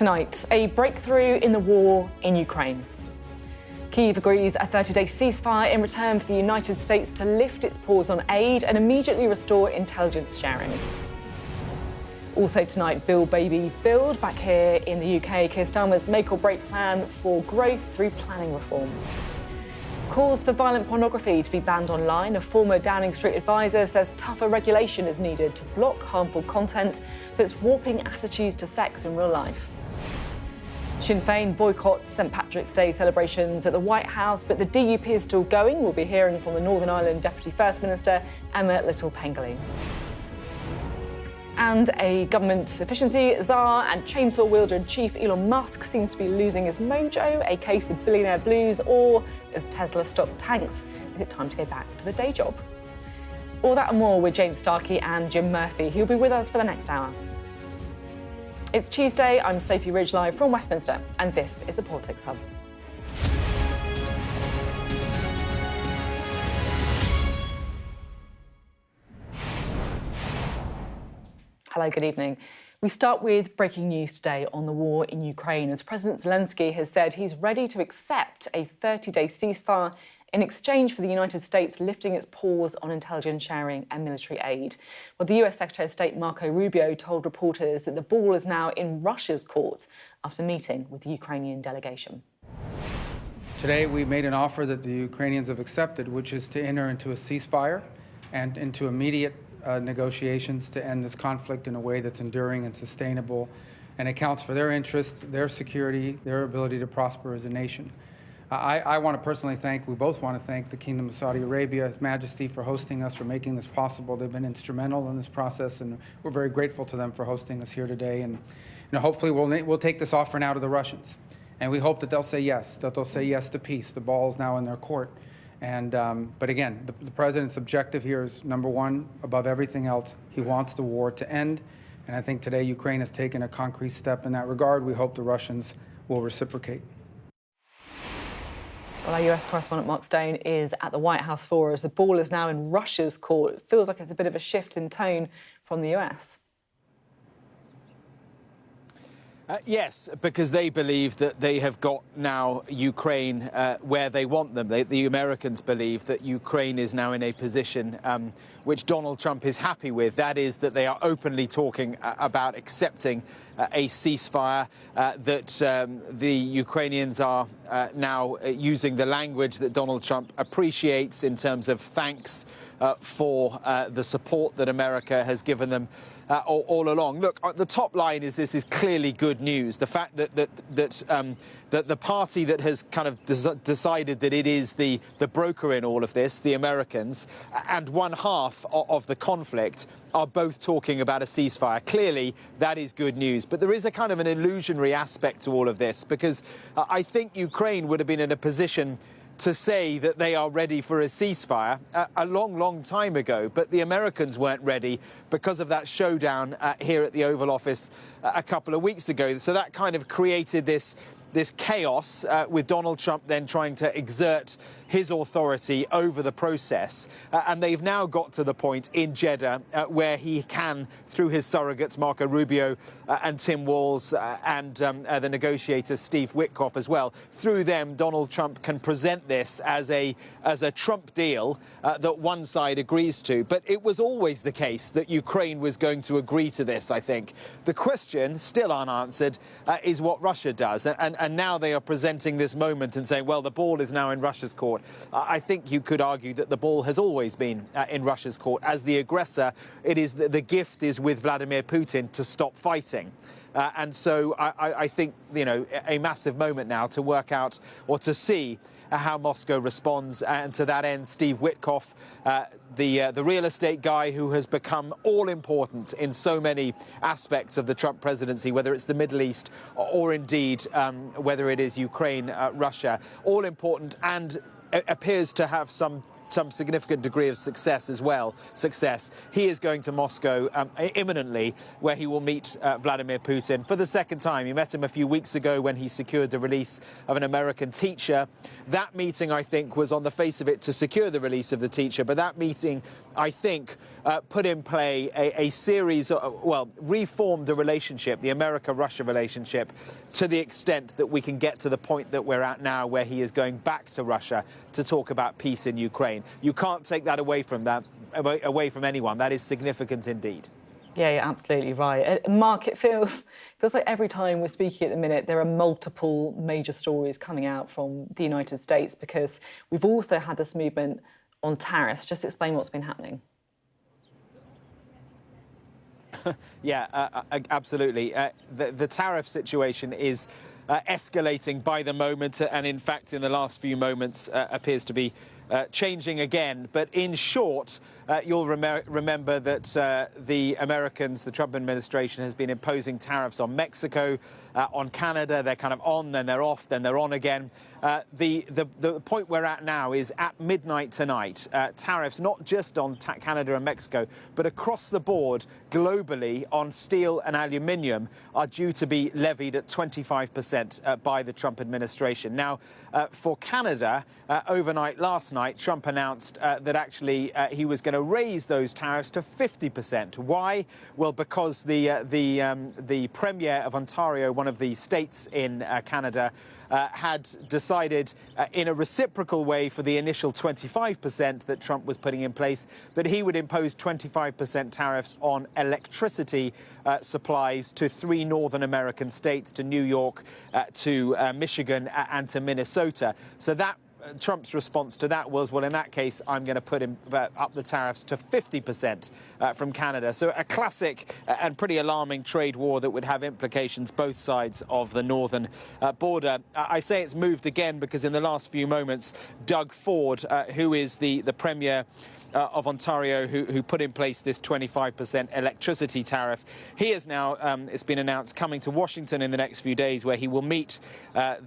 Tonight, a breakthrough in the war in Ukraine. Kyiv agrees a 30-day ceasefire in return for the United States to lift its pause on aid and immediately restore intelligence sharing. Also tonight, Build Baby Build back here in the UK. Keir Starmer's make or break plan for growth through planning reform. Calls for violent pornography to be banned online. A former Downing Street advisor says tougher regulation is needed to block harmful content that's warping attitudes to sex in real life. Sinn Féin boycotts St Patrick's Day celebrations at the White House, but the DUP is still going. We'll be hearing from the Northern Ireland Deputy First Minister, Emma Little-Pengelly. And a government efficiency czar and chainsaw-wielding-chief Elon Musk seems to be losing his mojo. A case of billionaire blues, or as Tesla stopped tanks, is it time to go back to the day job? All that and more with James Starkey and Jim Murphy, who'll be with us for the next hour. It's Tuesday, I'm Sophy Ridge live from Westminster, and this is the Politics Hub. Hello, good evening. We start with breaking news today on the war in Ukraine, as President Zelenskyy has said he's ready to accept a 30-day ceasefire in exchange for the United States lifting its pause on intelligence sharing and military aid. Well, the US Secretary of State Marco Rubio told reporters that the ball is now in Russia's court after meeting with the Ukrainian delegation. Today, we made an offer that the Ukrainians have accepted, which is to enter into a ceasefire and into immediate negotiations to end this conflict in a way that's enduring and sustainable and accounts for their interests, their security, their ability to prosper as a nation. I want to personally we both want to thank the Kingdom of Saudi Arabia, His Majesty, for hosting us, for making this possible. They've been instrumental in this process, and we're very grateful to them for hosting us here today. And hopefully we'll take this offer now to the Russians. And we hope that they'll say yes, to peace. The ball is now in their court. And but again, the president's objective here is, number one, above everything else, he wants the war to end. And I think today Ukraine has taken a concrete step in that regard. We hope the Russians will reciprocate. Well, our US correspondent Mark Stone is at the White House for us. The ball is now in Russia's court. It feels like it's a bit of a shift in tone from the US. Yes, because they believe that they have got now Ukraine where they want them. The Americans believe that Ukraine is now in a position which Donald Trump is happy with. That is, that they are openly talking about accepting a ceasefire, that the Ukrainians are now using the language that Donald Trump appreciates in terms of thanks for the support that America has given them all along. Look, the top line is this is clearly good news. The fact that the party that has kind of decided that it is the broker in all of this, the Americans, and one half of the conflict are both talking about a ceasefire. Clearly, that is good news. But there is a kind of an illusionary aspect to all of this, because I think Ukraine would have been in a position to say that they are ready for a ceasefire a long time ago, but the Americans weren't ready because of that showdown here at the Oval Office a couple of weeks ago. So that kind of created this chaos with Donald Trump then trying to exert his authority over the process. And they've now got to the point in Jeddah where he can, through his surrogates, Marco Rubio and Tim Walz and the negotiator Steve Witkoff as well, through them, Donald Trump can present this as a Trump deal that one side agrees to. But it was always the case that Ukraine was going to agree to this, I think. The question, still unanswered, is what Russia does. And now they are presenting this moment and saying, well, the ball is now in Russia's court. I think you could argue that the ball has always been in Russia's court. As the aggressor, it is the gift is with Vladimir Putin to stop fighting. And so I think, a massive moment now to work out or to see how Moscow responds. And to that end, Steve Witkoff, the real estate guy who has become all important in so many aspects of the Trump presidency, whether it's the Middle East or indeed whether it is Ukraine, Russia, all important, and appears to have some significant degree of success as well. He is going to Moscow imminently, where he will meet Vladimir Putin for the second time. He met him a few weeks ago when he secured the release of an American teacher. That meeting, I think, was on the face of it to secure the release of the teacher, but that meeting, I think, put in play a series of, reformed the relationship, the America-Russia relationship, to the extent that we can get to the point that we're at now, where he is going back to Russia to talk about peace in Ukraine. You can't take that away from anyone. That is significant indeed. Yeah, you're absolutely right. Mark, it feels like every time we're speaking at the minute, there are multiple major stories coming out from the United States, because we've also had this movement on tariffs. Just explain what's been happening. Yeah, absolutely. The tariff situation is escalating by the moment, and in fact, in the last few moments, appears to be changing again. But in short, you'll remember that the Americans, the Trump administration, has been imposing tariffs on Mexico, on Canada. They're kind of on, then they're off, then they're on again. The point we're at now is at midnight tonight, tariffs not just on Canada and Mexico, but across the board globally on steel and aluminium are due to be levied at 25% by the Trump administration. Now, for Canada, overnight last night, Trump announced that actually he was going to raise those tariffs to 50%. Why? Well, because the Premier of Ontario, one of the states in Canada, had decided in a reciprocal way for the initial 25% that Trump was putting in place, that he would impose 25% tariffs on electricity supplies to 3 Northern American states, to New York, to Michigan and to Minnesota. So that Trump's response to that was, well, in that case, I'm going to put up the tariffs to 50% from Canada. So a classic and pretty alarming trade war that would have implications both sides of the northern border. I say it's moved again because in the last few moments, Doug Ford, who is the Premier of Ontario, who put in place this 25% electricity tariff. He is now, it's been announced, coming to Washington in the next few days, where he will meet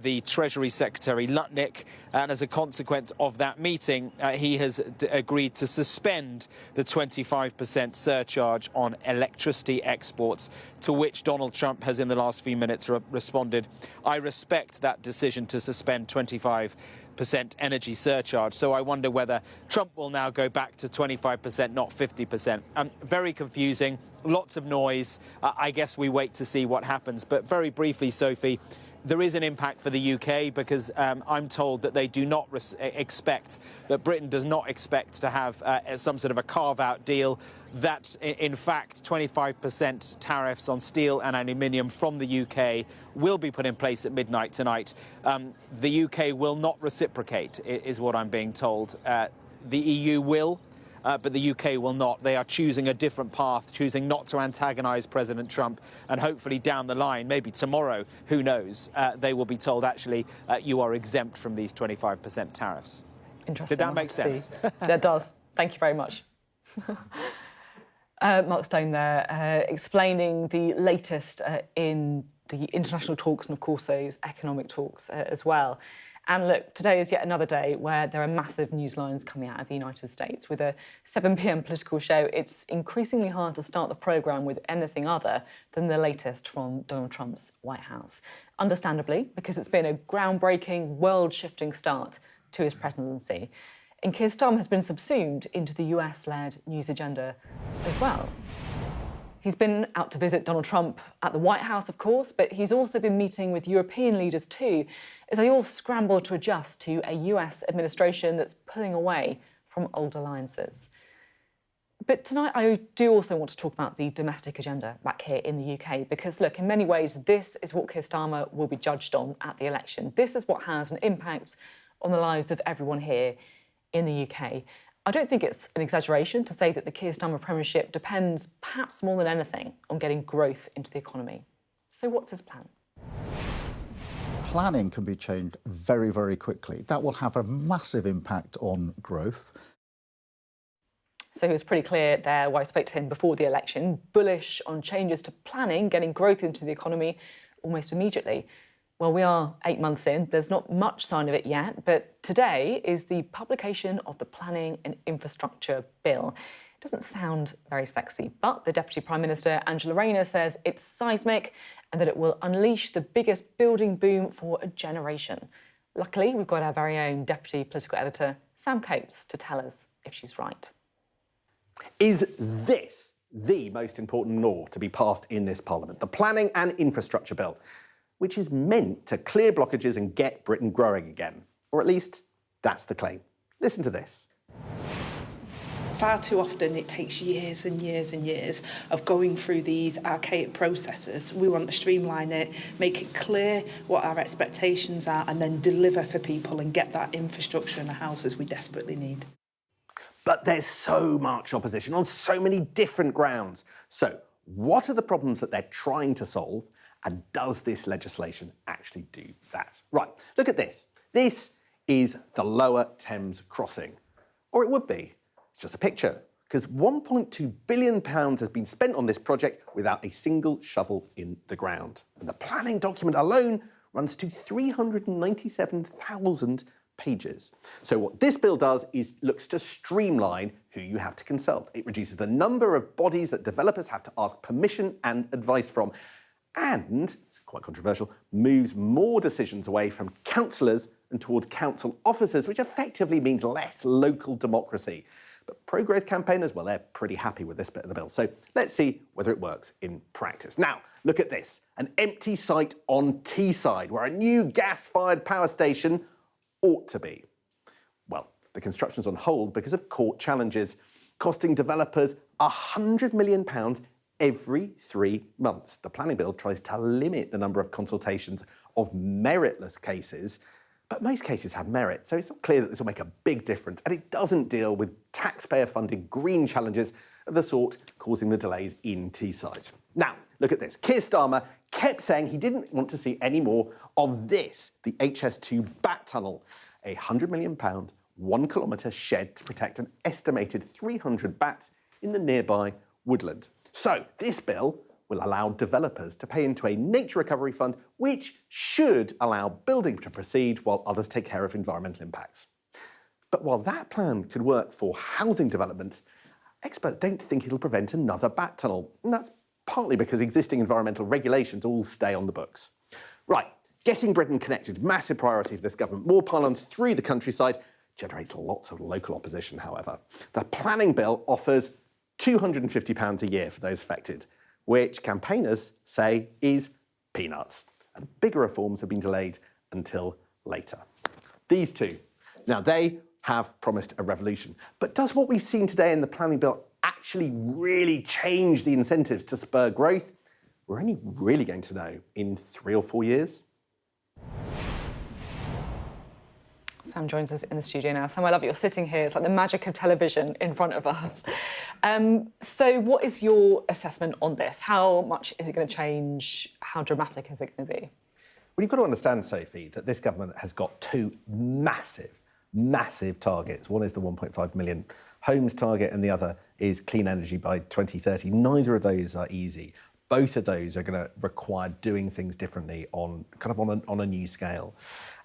the Treasury Secretary Lutnick. And as a consequence of that meeting, he has agreed to suspend the 25% surcharge on electricity exports, to which Donald Trump has in the last few minutes responded, "I respect that decision to suspend 25% energy surcharge." So I wonder whether Trump will now go back to 25%, not 50%. Very confusing, lots of noise. I guess we wait to see what happens. But very briefly, Sophie, there is an impact for the UK because I'm told that they do not expect, that Britain does not expect to have some sort of a carve-out deal, that in fact 25% tariffs on steel and aluminium from the UK will be put in place at midnight tonight. The UK will not reciprocate, is what I'm being told. The EU will, but the UK will not. They are choosing a different path, choosing not to antagonise President Trump, and hopefully down the line, maybe tomorrow, who knows, they will be told, actually, you are exempt from these 25% tariffs. Interesting. Did that make sense? That does. Thank you very much. Mark Stone there, explaining the latest in the international talks and, of course, those economic talks as well. And look, today is yet another day where there are massive news lines coming out of the United States. With a 7 p.m. political show, it's increasingly hard to start the programme with anything other than the latest from Donald Trump's White House. Understandably, because it's been a groundbreaking, world-shifting start to his presidency. And Keir Starmer has been subsumed into the US-led news agenda as well. He's been out to visit Donald Trump at the White House, of course, but he's also been meeting with European leaders too, as they all scramble to adjust to a US administration that's pulling away from old alliances. But tonight I do also want to talk about the domestic agenda back here in the UK, because look, in many ways, this is what Keir Starmer will be judged on at the election. This is what has an impact on the lives of everyone here in the UK. I don't think it's an exaggeration to say that the Keir Starmer premiership depends, perhaps more than anything, on getting growth into the economy. So what's his plan? Planning can be changed very, very quickly. That will have a massive impact on growth. So he was pretty clear there when I spoke to him before the election, bullish on changes to planning, getting growth into the economy almost immediately. Well, we are 8 months in. There's not much sign of it yet, but today is the publication of the Planning and Infrastructure Bill. It doesn't sound very sexy, but the Deputy Prime Minister, Angela Rayner, says it's seismic and that it will unleash the biggest building boom for a generation. Luckily, we've got our very own Deputy Political Editor, Sam Coates, to tell us if she's right. Is this the most important law to be passed in this Parliament? The Planning and Infrastructure Bill, which is meant to clear blockages and get Britain growing again. Or at least that's the claim. Listen to this. Far too often it takes years and years and years of going through these archaic processes. We want to streamline it, make it clear what our expectations are, and then deliver for people and get that infrastructure in the houses we desperately need. But there's so much opposition on so many different grounds. So what are the problems that they're trying to solve? And does this legislation actually do that? Right, look at this. This is the Lower Thames crossing. Or it would be. It's just a picture, because £1.2 billion has been spent on this project without a single shovel in the ground. And the planning document alone runs to 397,000 pages. So what this bill does is looks to streamline who you have to consult. It reduces the number of bodies that developers have to ask permission and advice from. And, it's quite controversial, moves more decisions away from councillors and towards council officers, which effectively means less local democracy. But pro-growth campaigners, well, they're pretty happy with this bit of the bill. So let's see whether it works in practice. Now, look at this. An empty site on Teesside, where a new gas-fired power station ought to be. Well, the construction's on hold because of court challenges, costing developers £100 million every 3 months. The planning bill tries to limit the number of consultations of meritless cases, but most cases have merit, so it's not clear that this will make a big difference, and it doesn't deal with taxpayer-funded green challenges of the sort causing the delays in Teesside. Now, look at this. Keir Starmer kept saying he didn't want to see any more of this, the HS2 bat tunnel, a £100 million, 1 kilometre shed to protect an estimated 300 bats in the nearby woodland. So this bill will allow developers to pay into a nature recovery fund, which should allow building to proceed while others take care of environmental impacts. But while that plan could work for housing development, experts don't think it'll prevent another bat tunnel. And that's partly because existing environmental regulations all stay on the books. Right, getting Britain connected, massive priority for this government. More pylons through the countryside generates lots of local opposition, however. The planning bill offers £250 a year for those affected, which campaigners say is peanuts. And bigger reforms have been delayed until later. These two, now they have promised a revolution. But does what we've seen today in the planning bill actually really change the incentives to spur growth? We're only really going to know in 3 or 4 years. Sam joins us in the studio now. Sam, I love it. You're sitting here. It's like the magic of television in front of us. So what is your assessment on this? How much is it going to change? How dramatic is it going to be? Well, you've got to understand, Sophie, that this government has got 2 massive targets. One is the 1.5 million homes target and the other is clean energy by 2030. Neither of those are easy. Both of those are going to require doing things differently on a new scale.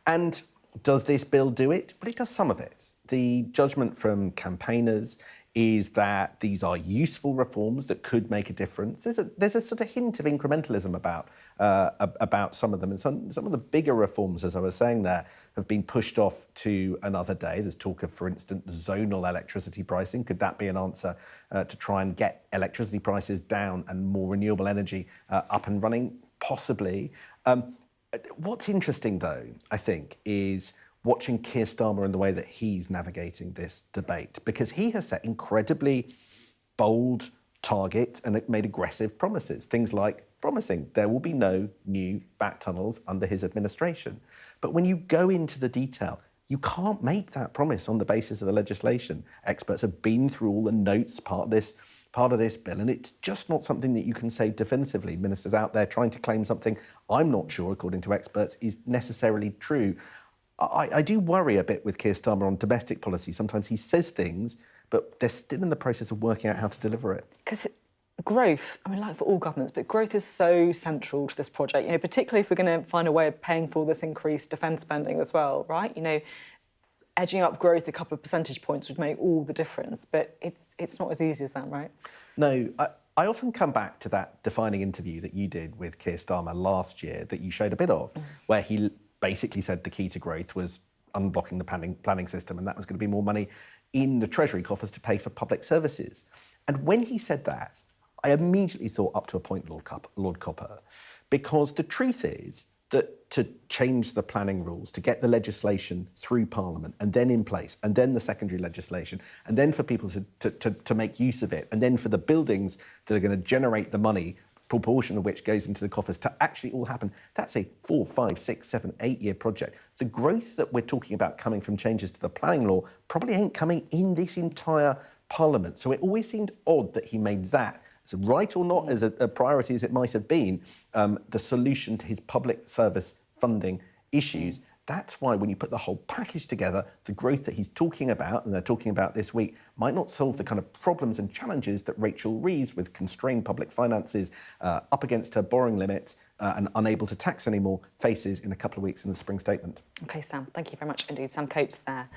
And does this bill do it? Well, it does some of it. The judgment from campaigners is that these are useful reforms that could make a difference. There's a sort of hint of incrementalism about some of them, and some of the bigger reforms, as I was saying there, have been pushed off to another day. There's talk of, for instance, zonal electricity pricing. Could that be an answer to try and get electricity prices down and more renewable energy up and running? Possibly. What's interesting, though, I think, is watching Keir Starmer and the way that he's navigating this debate, because he has set incredibly bold targets and made aggressive promises. Things like promising there will be no new bat tunnels under his administration. But when you go into the detail, you can't make that promise on the basis of the legislation. Experts have been through all the notes, part of this bill, and it's just not something that you can say definitively. Ministers out there trying to claim something I'm not sure, according to experts, is necessarily true. I do worry a bit with Keir Starmer on domestic policy. Sometimes he says things, but they're still in the process of working out how to deliver it. Because growth, I mean, like for all governments, but growth is so central to this project, you know, particularly if we're going to find a way of paying for this increased defence spending as well, right? You know, edging up growth a couple of percentage points would make all the difference, but it's not as easy as that, right? No, I often come back to that defining interview that you did with Keir Starmer last year that you showed a bit of, where he basically said the key to growth was unblocking the planning system, and that was going to be more money in the Treasury coffers to pay for public services. And when he said that, I immediately thought up to a point, Lord Copper, because the truth is that to change the planning rules, to get the legislation through Parliament and then in place, and then the secondary legislation, and then for people to make use of it, and then for the buildings that are going to generate the money, proportion of which goes into the coffers, to actually all happen, that's a 4, 5, 6, 7, 8-year project. The growth that we're talking about coming from changes to the planning law probably ain't coming in this entire Parliament. So it always seemed odd that he made that, so right or not as a priority as it might have been, the solution to his public service funding issues. That's why when you put the whole package together, the growth that he's talking about, and they're talking about this week, might not solve the kind of problems and challenges that Rachel Reeves, with constrained public finances, up against her borrowing limit and unable to tax anymore, faces in a couple of weeks in the spring statement. OK, Sam, thank you very much indeed. Sam Coates there.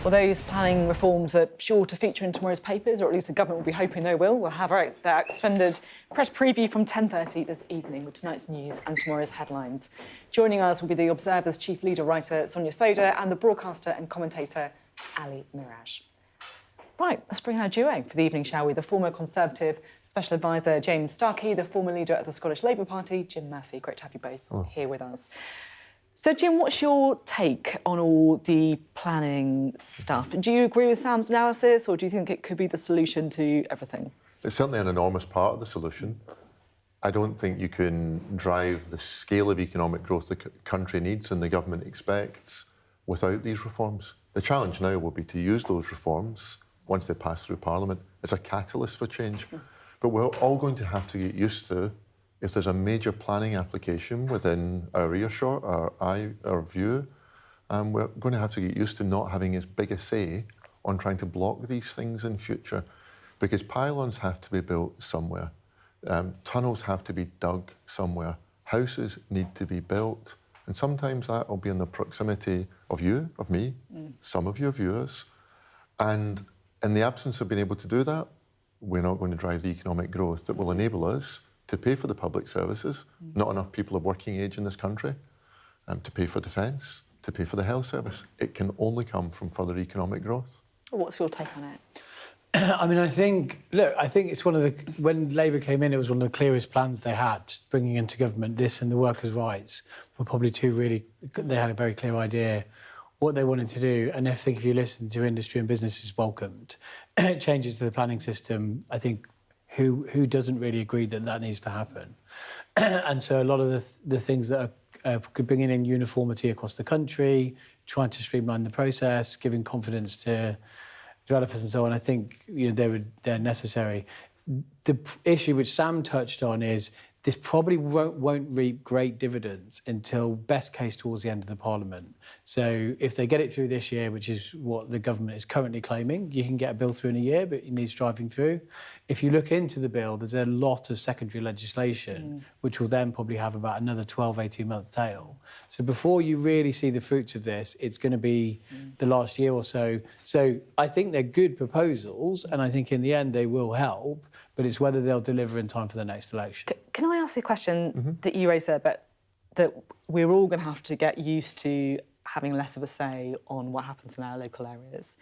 Well, those planning reforms are sure to feature in tomorrow's papers, or at least the government will be hoping they will. We'll have their extended press preview from 10:30 this evening with tonight's news and tomorrow's headlines. Joining us will be the Observer's chief leader writer, Sonia Soda, and the broadcaster and commentator, Ali Miraj. Right, let's bring in our duo for the evening, shall we? The former Conservative Special Advisor, James Starkey, the former leader of the Scottish Labour Party, Jim Murphy. Great to have you both here with us. So, Jim, what's your take on all the planning stuff? Do you agree with Sam's analysis, or do you think it could be the solution to everything? It's certainly an enormous part of the solution. I don't think you can drive the scale of economic growth the country needs and the government expects without these reforms. The challenge now will be to use those reforms, once they pass through Parliament, as a catalyst for change. But we're all going to have to get used to, if there's a major planning application within our earshot, our view, we're going to have to get used to not having as big a say on trying to block these things in future, because pylons have to be built somewhere. Tunnels have to be dug somewhere. Houses need to be built. And sometimes that will be in the proximity of you, of me, some of your viewers. And in the absence of being able to do that, we're not going to drive the economic growth that will enable us to pay for the public services. Not enough people of working age in this country, to pay for defence, to pay for the health service. It can only come from further economic growth. What's your take on it? I mean, I think it's one of the... When Labour came in, it was one of the clearest plans they had, bringing into government this and the workers' rights were probably two really... They had a very clear idea what they wanted to do. And I think if you listen to industry and businesses welcomed changes to the planning system, I think who doesn't really agree that that needs to happen? And so a lot of the things that are bringing in uniformity across the country, trying to streamline the process, giving confidence to developers and so on, I think they're necessary. The issue which Sam touched on is this probably won't reap great dividends until best case towards the end of the Parliament. So if they get it through this year, which is what the government is currently claiming, you can get a bill through in a year, but it needs driving through. If you look into the bill, there's a lot of secondary legislation, which will then probably have about another 12, 18-month tail. So before you really see the fruits of this, it's going to be the last year or so. So I think they're good proposals, and I think in the end they will help, but it's whether they'll deliver in time for the next election. Can I ask you a question that you raised there, but that we're all going to have to get used to having less of a say on what happens in our local areas.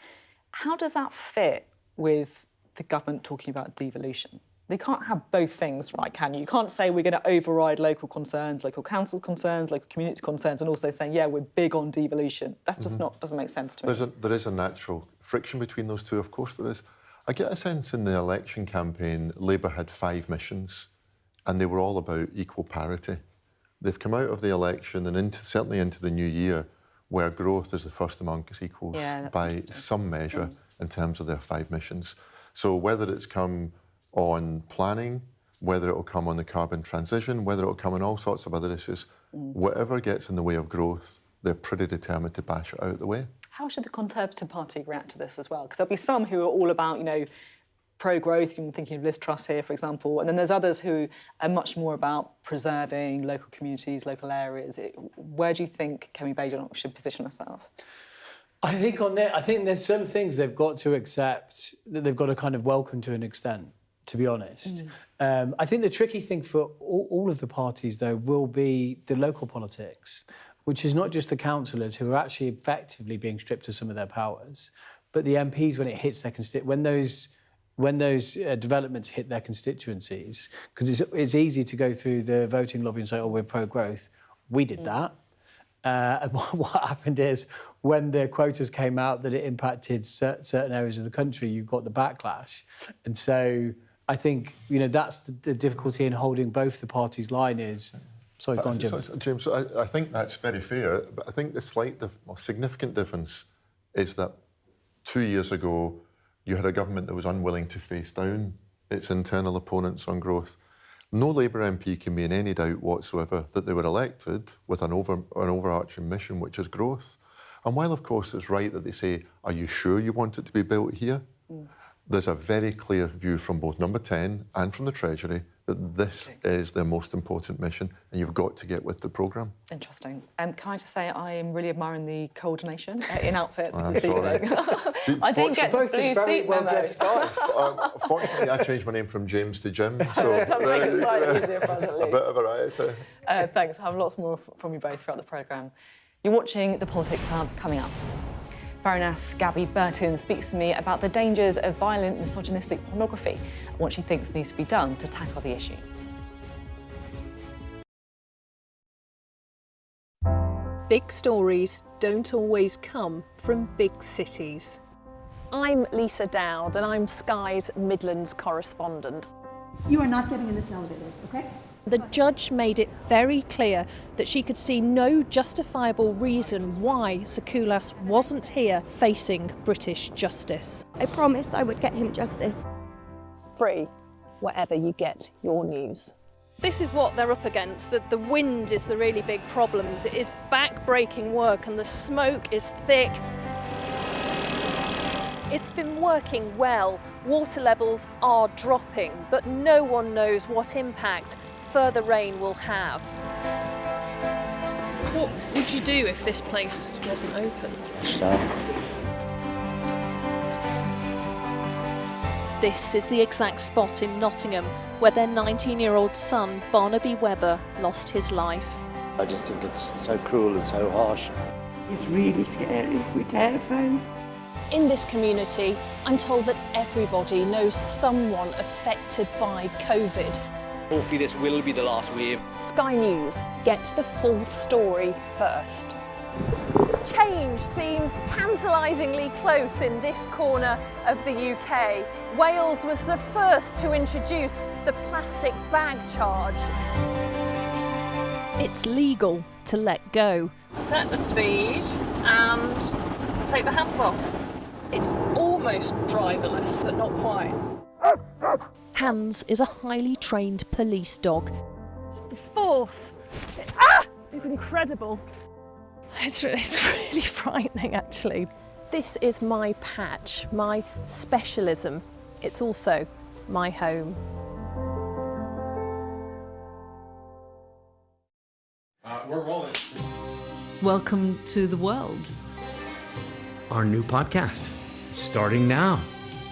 How does that fit with the government talking about devolution? They can't have both things, right, can you? You can't say we're going to override local concerns, local council concerns, local community concerns, and also saying, yeah, we're big on devolution. That's just doesn't make sense to me. There is a natural friction between those two, of course there is. I get a sense in the election campaign, Labour had 5 missions, and they were all about equal parity. They've come out of the election and certainly into the new year, where growth is the first among us equals by some measure in terms of their 5 missions. So whether it's come on planning, whether it will come on the carbon transition, whether it will come on all sorts of other issues, whatever gets in the way of growth, they're pretty determined to bash it out the way. How should the Conservative Party react to this as well? Because there'll be some who are all about, pro-growth, I'm thinking of Liz Truss here, for example, and then there's others who are much more about preserving local communities, local areas. Where do you think Kemi Badenoch should position herself? I think there's some things they've got to accept, that they've got to kind of welcome to an extent, to be honest. I think the tricky thing for all of the parties, though, will be the local politics, which is not just the councillors who are actually effectively being stripped of some of their powers, But the MPs, when it hits their when those developments hit their constituencies, because it's easy to go through the voting lobby and say, oh, we're pro-growth. We did that. And what happened is, when the quotas came out that it impacted certain areas of the country, you got the backlash. And so I think, that's the difficulty in holding both the parties' line is... Sorry, go on, Jim. James, I think that's very fair, but I think the significant difference is that 2 years ago, you had a government that was unwilling to face down its internal opponents on growth. No Labour MP can be in any doubt whatsoever that they were elected with an overarching mission, which is growth. And while, of course, it's right that they say, are you sure you want it to be built here? There's a very clear view from both Number 10 and from the Treasury that this is their most important mission, and you've got to get with the programme. Interesting. Can I just say I am really admiring the coordination in outfits this sorry. evening. I didn't get the blue suit memo. Fortunately, I changed my name from James to Jim, so It does make it slightly easier for us at least. a bit of variety. Thanks. I'll have lots more from you both throughout the programme. You're watching The Politics Hub. Coming up, Baroness Gabby Burton speaks to me about the dangers of violent, misogynistic pornography and what she thinks needs to be done to tackle the issue. Big stories don't always come from big cities. I'm Lisa Dowd and I'm Sky's Midlands correspondent. You are not getting in this elevator, okay? The judge made it very clear that she could see no justifiable reason why Sakoulas wasn't here facing British justice. I promised I would get him justice. Free, wherever you get your news. This is what they're up against, that the wind is the really big problem. It is back-breaking work and the smoke is thick. It's been working well. Water levels are dropping, but no one knows what impact further rain will have. What would you do if this place wasn't open? This is the exact spot in Nottingham where their 19-year-old son, Barnaby Webber, lost his life. I just think it's so cruel and so harsh. It's really scary. We're terrified. In this community, I'm told that everybody knows someone affected by COVID. Hopefully this will be the last wave. Sky News gets the full story first. Change seems tantalisingly close in this corner of the UK. Wales was the first to introduce the plastic bag charge. It's legal to let go. Set the speed and take the hands off. It's almost driverless, but not quite. Hans is a highly trained police dog. The force is incredible. It's really frightening, actually. This is my patch, my specialism. It's also my home. We're rolling. Welcome to the world. Our new podcast, starting now.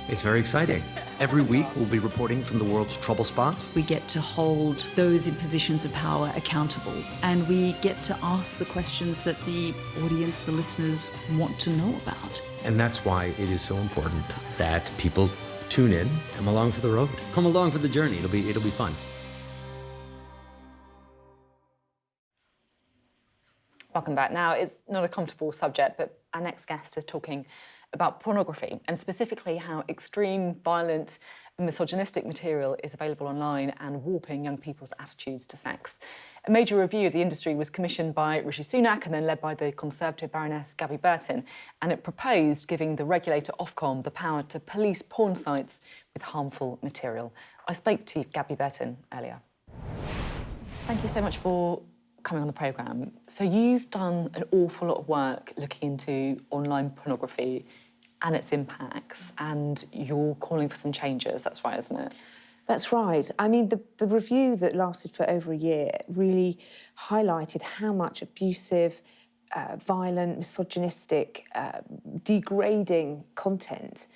It's very exciting. Every week, we'll be reporting from the world's trouble spots. We get to hold those in positions of power accountable, and we get to ask the questions that the audience, the listeners, want to know about. And that's why it is so important that people tune in, come along for the road, come along for the journey. It'll be fun. Welcome back. Now, it's not a comfortable subject, but our next guest is talking about pornography and specifically how extreme, violent and misogynistic material is available online and warping young people's attitudes to sex. A major review of the industry was commissioned by Rishi Sunak and then led by the Conservative Baroness Gabby Burton, and it proposed giving the regulator Ofcom the power to police porn sites with harmful material. I spoke to Gabby Burton earlier. Thank you so much for coming on the programme. So you've done an awful lot of work looking into online pornography and its impacts, and you're calling for some changes. That's right, isn't it? That's right. I mean, the review that lasted for over a year really highlighted how much abusive, violent, misogynistic, degrading content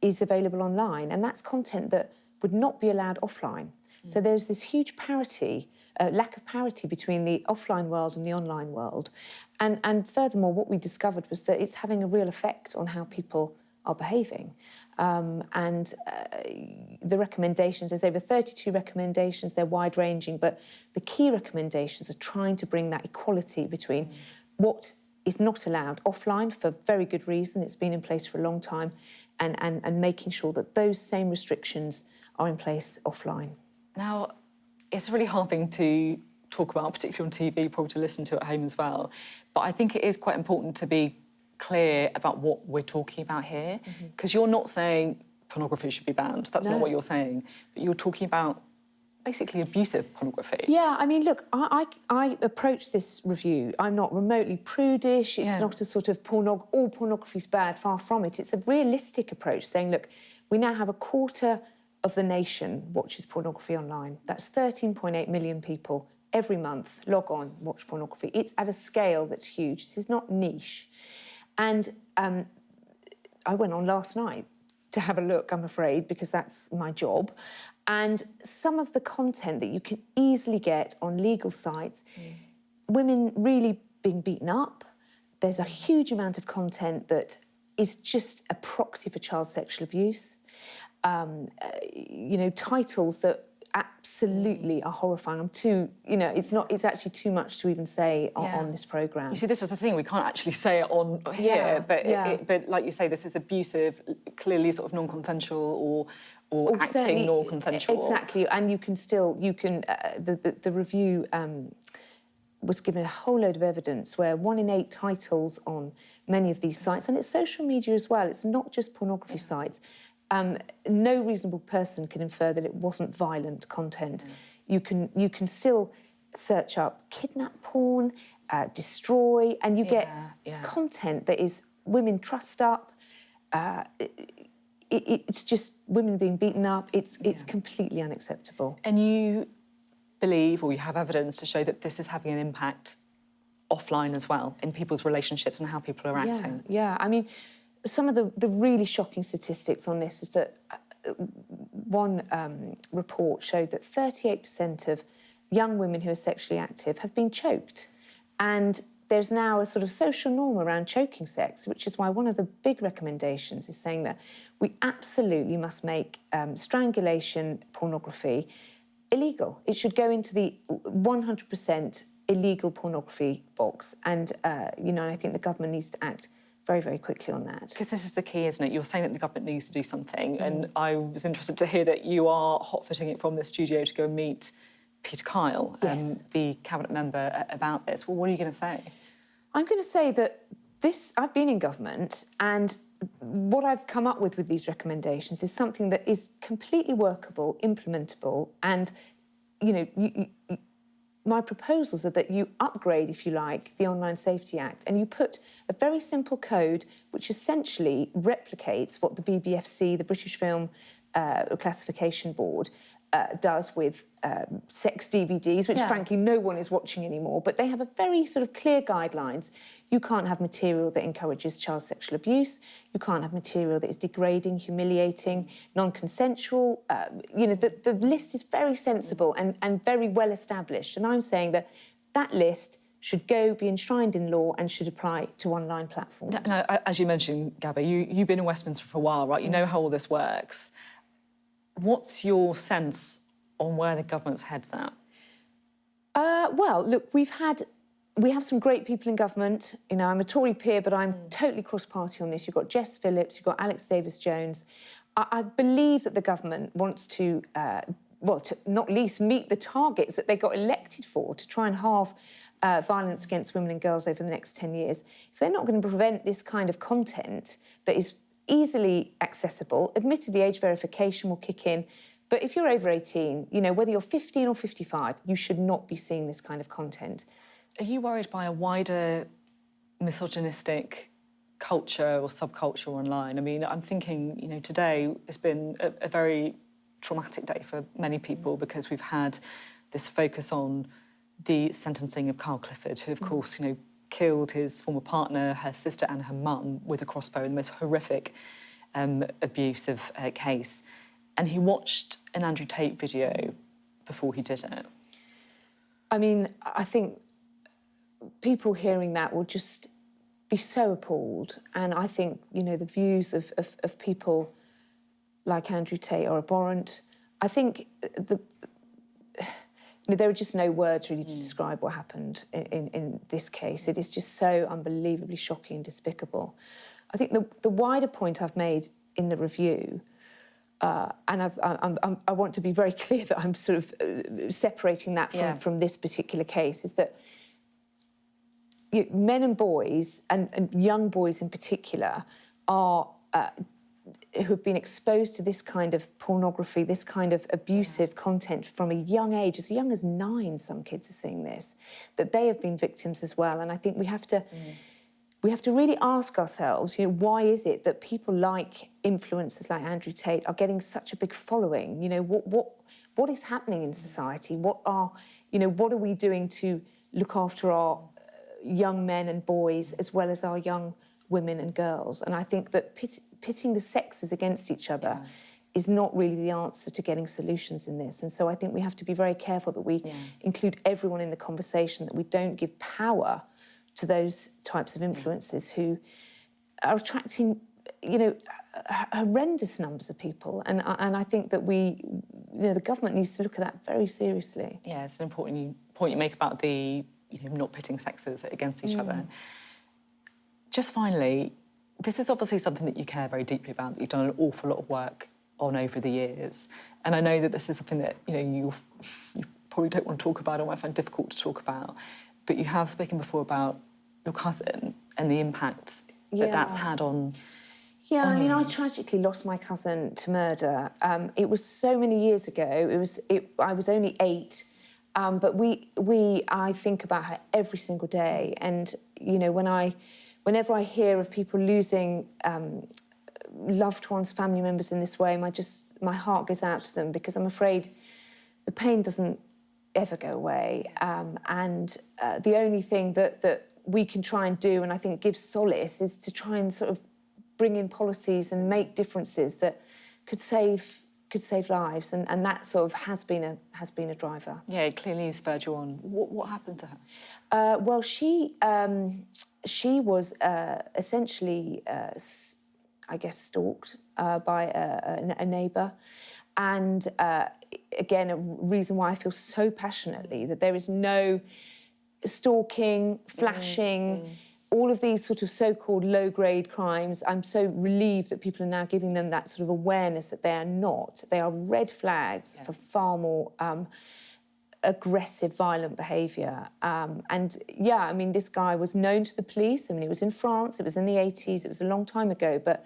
is available online, and that's content that would not be allowed offline. So there's this huge lack of parity between the offline world and the online world. And furthermore, what we discovered was that it's having a real effect on how people are behaving. The recommendations, there's over 32 recommendations, they're wide-ranging, but the key recommendations are trying to bring that equality between what is not allowed offline for very good reason, it's been in place for a long time, and making sure that those same restrictions are in place offline. Now, it's a really hard thing to talk about, particularly on TV, probably to listen to at home as well, but I think it is quite important to be clear about what we're talking about here, because you're not saying pornography should be banned. That's not what you're saying. But you're talking about basically abusive pornography. Yeah, I mean, look, I approach this review. I'm not remotely prudish. It's not a sort of all pornography's bad, far from it. It's a realistic approach saying, look, we now have a quarter of the nation watches pornography online. That's 13.8 million people every month log on, watch pornography. It's at a scale that's huge. This is not niche. And I went on last night to have a look, I'm afraid, because that's my job. And some of the content that you can easily get on legal sites, women really being beaten up. There's a huge amount of content that is just a proxy for child sexual abuse. You know, titles that absolutely are horrifying. I'm too, you know, it's actually too much to even say on this programme. You see, this is the thing, we can't actually say it on here, but like you say, this is abusive, clearly sort of non-consensual or acting non-consensual. Exactly, and the review was given a whole load of evidence where 1 in 8 titles on many of these sites, and it's social media as well, it's not just pornography sites, no reasonable person can infer that it wasn't violent content. You can still search up kidnap porn, destroy, and you get content that is women trussed up. It's just women being beaten up. It's completely unacceptable. And you believe, or you have evidence to show that this is having an impact offline as well, in people's relationships and how people are acting. Yeah, I mean, some of the really shocking statistics on this is that one report showed that 38% of young women who are sexually active have been choked. And there's now a sort of social norm around choking sex, which is why one of the big recommendations is saying that we absolutely must make strangulation pornography illegal. It should go into the 100% illegal pornography box. And, you know, I think the government needs to act very, very quickly on that. Because this is the key, isn't it? You're saying that the government needs to do something, and I was interested to hear that you are hot-footing it from the studio to go and meet Peter Kyle, the cabinet member, about this. Well, what are you going to say? I'm going to say that I've been in government, and what I've come up with these recommendations is something that is completely workable, implementable, and, you know, my proposals are that you upgrade, if you like, the Online Safety Act, and you put a very simple code which essentially replicates what the BBFC, the British Film Classification Board, does with sex DVDs, which frankly no one is watching anymore, but they have a very sort of clear guidelines. You can't have material that encourages child sexual abuse. You can't have material that is degrading, humiliating, non-consensual. You know, the list is very sensible and very well established. And I'm saying that that list should be enshrined in law and should apply to online platforms. Now, as you mentioned, Gabby, you've been in Westminster for a while, right? You know how all this works. What's your sense on where the government's head's at? Well, look, we have some great people in government. You know, I'm a Tory peer, but I'm totally cross-party on this. You've got Jess Phillips, you've got Alex Davis-Jones. I believe that the government wants to, to not least meet the targets that they got elected for, to try and halve violence against women and girls over the next 10 years. If they're not going to prevent this kind of content that is easily accessible, admittedly age verification will kick in, but if you're over 18, you know, whether you're 15 or 55, you should not be seeing this kind of content. Are you worried by a wider misogynistic culture or subculture online? I mean, I'm thinking, you know, today has been a very traumatic day for many people because we've had this focus on the sentencing of Carl Clifford, who, of course, you know, killed his former partner, her sister and her mum with a crossbow in the most horrific abusive case. And he watched an Andrew Tate video before he did it. I mean, I think people hearing that will just be so appalled. And I think, you know, the views of people like Andrew Tate are abhorrent. I think there are just no words really to describe what happened in this case. It is just so unbelievably shocking and despicable. I think the wider point I've made in the review, and I want to be very clear that I'm sort of separating that from this particular case, is that men and boys, and young boys in particular, are who have been exposed to this kind of pornography, this kind of abusive content from a young age, as young as 9, some kids are seeing this, that they have been victims as well. And I think we have to really ask ourselves, you know, why is it that people like influencers like Andrew Tate are getting such a big following? You know, what is happening in society? What are we doing to look after our young men and boys as well as our young women and girls? And I think that pitting the sexes against each other is not really the answer to getting solutions in this. And so I think we have to be very careful that we include everyone in the conversation, that we don't give power to those types of influences who are attracting, you know, horrendous numbers of people. And I think that the government needs to look at that very seriously. Yeah, it's an important point you make about the, you know, not pitting sexes against each other. Just finally, this is obviously something that you care very deeply about, that you've done an awful lot of work on over the years. And I know that this is something that, you know, you probably don't want to talk about or might find difficult to talk about, but you have spoken before about your cousin and the impact that that's had on... Yeah, I mean, I tragically lost my cousin to murder. It was so many years ago. I was only 8, but I think about her every single day. And, you know, whenever I hear of people losing loved ones, family members in this way, my heart goes out to them, because I'm afraid the pain doesn't ever go away. And the only thing that we can try and do, and I think gives solace, is to try and sort of bring in policies and make differences that could save lives, and that sort of has been a driver. Yeah, it clearly spurred you on. What happened to her? Well, she was essentially, I guess, stalked by a neighbour, and again, a reason why I feel so passionately that there is no stalking, flashing. All of these sort of so-called low-grade crimes, I'm so relieved that people are now giving them that sort of awareness that they are not. They are red flags for far more aggressive, violent behaviour. And, yeah, I mean, this guy was known to the police. I mean, it was in France, it was in the 80s, it was a long time ago, but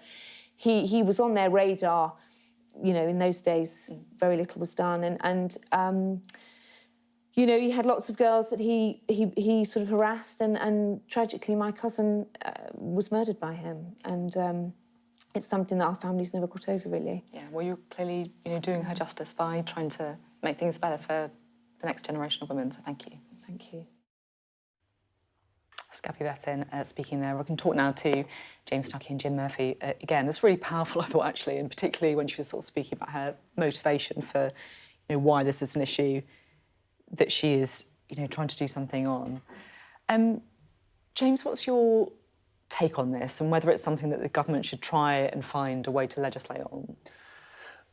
he was on their radar. You know, in those days, very little was done. And you know, he had lots of girls that he sort of harassed, and tragically my cousin was murdered by him. And it's something that our family's never got over, really. Yeah, well, you're clearly, you know, doing her justice by trying to make things better for the next generation of women, so thank you. Thank you. Scabby Bettin speaking there. We can talk now to James Stuckey and Jim Murphy. Again, it's really powerful, I thought, actually, and particularly when she was sort of speaking about her motivation for, you know, why this is an issue that she is, you know, trying to do something on. James, what's your take on this, and whether it's something that the government should try and find a way to legislate on?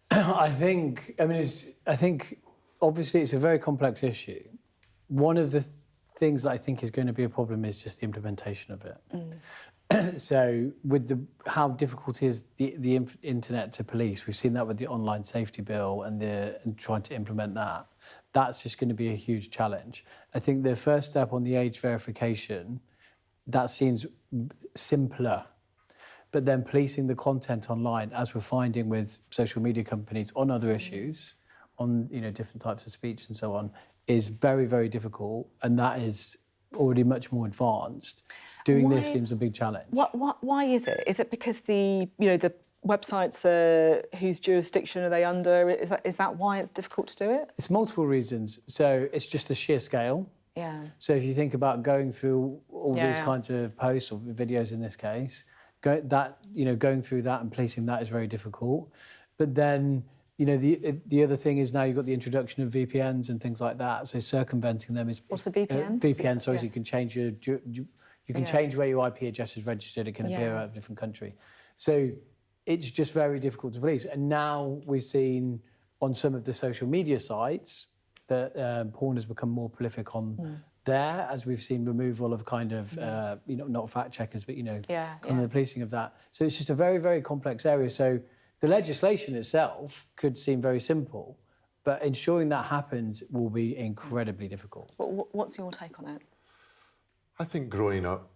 I think obviously it's a very complex issue. One of the things that I think is going to be a problem is just the implementation of it. So with how difficult is the internet to police, we've seen that with the online safety bill and trying to implement that. That's just going to be a huge challenge. I think the first step on the age verification, that seems simpler. But then policing the content online, as we're finding with social media companies on other issues, on, you know, different types of speech and so on, is very, very difficult. And that is already much more advanced. Doing this seems a big challenge. Why is it? Is it because the websites, whose jurisdiction are they under? Is that why it's difficult to do it? It's multiple reasons. So it's just the sheer scale. Yeah. So if you think about going through all these kinds of posts or videos in this case, going through that and policing that is very difficult. But then, you know, the other thing is now you've got the introduction of VPNs and things like that. So circumventing them is... What's the VPN? VPN, sorry, so you can change You can change where your IP address is registered. It can appear out of a different country. So it's just very difficult to police. And now we've seen on some of the social media sites that porn has become more prolific on there, as we've seen removal of kind of, not fact checkers, but, kind of the policing of that. So it's just a very, very complex area. So the legislation itself could seem very simple, but ensuring that happens will be incredibly difficult. What's your take on it? I think growing up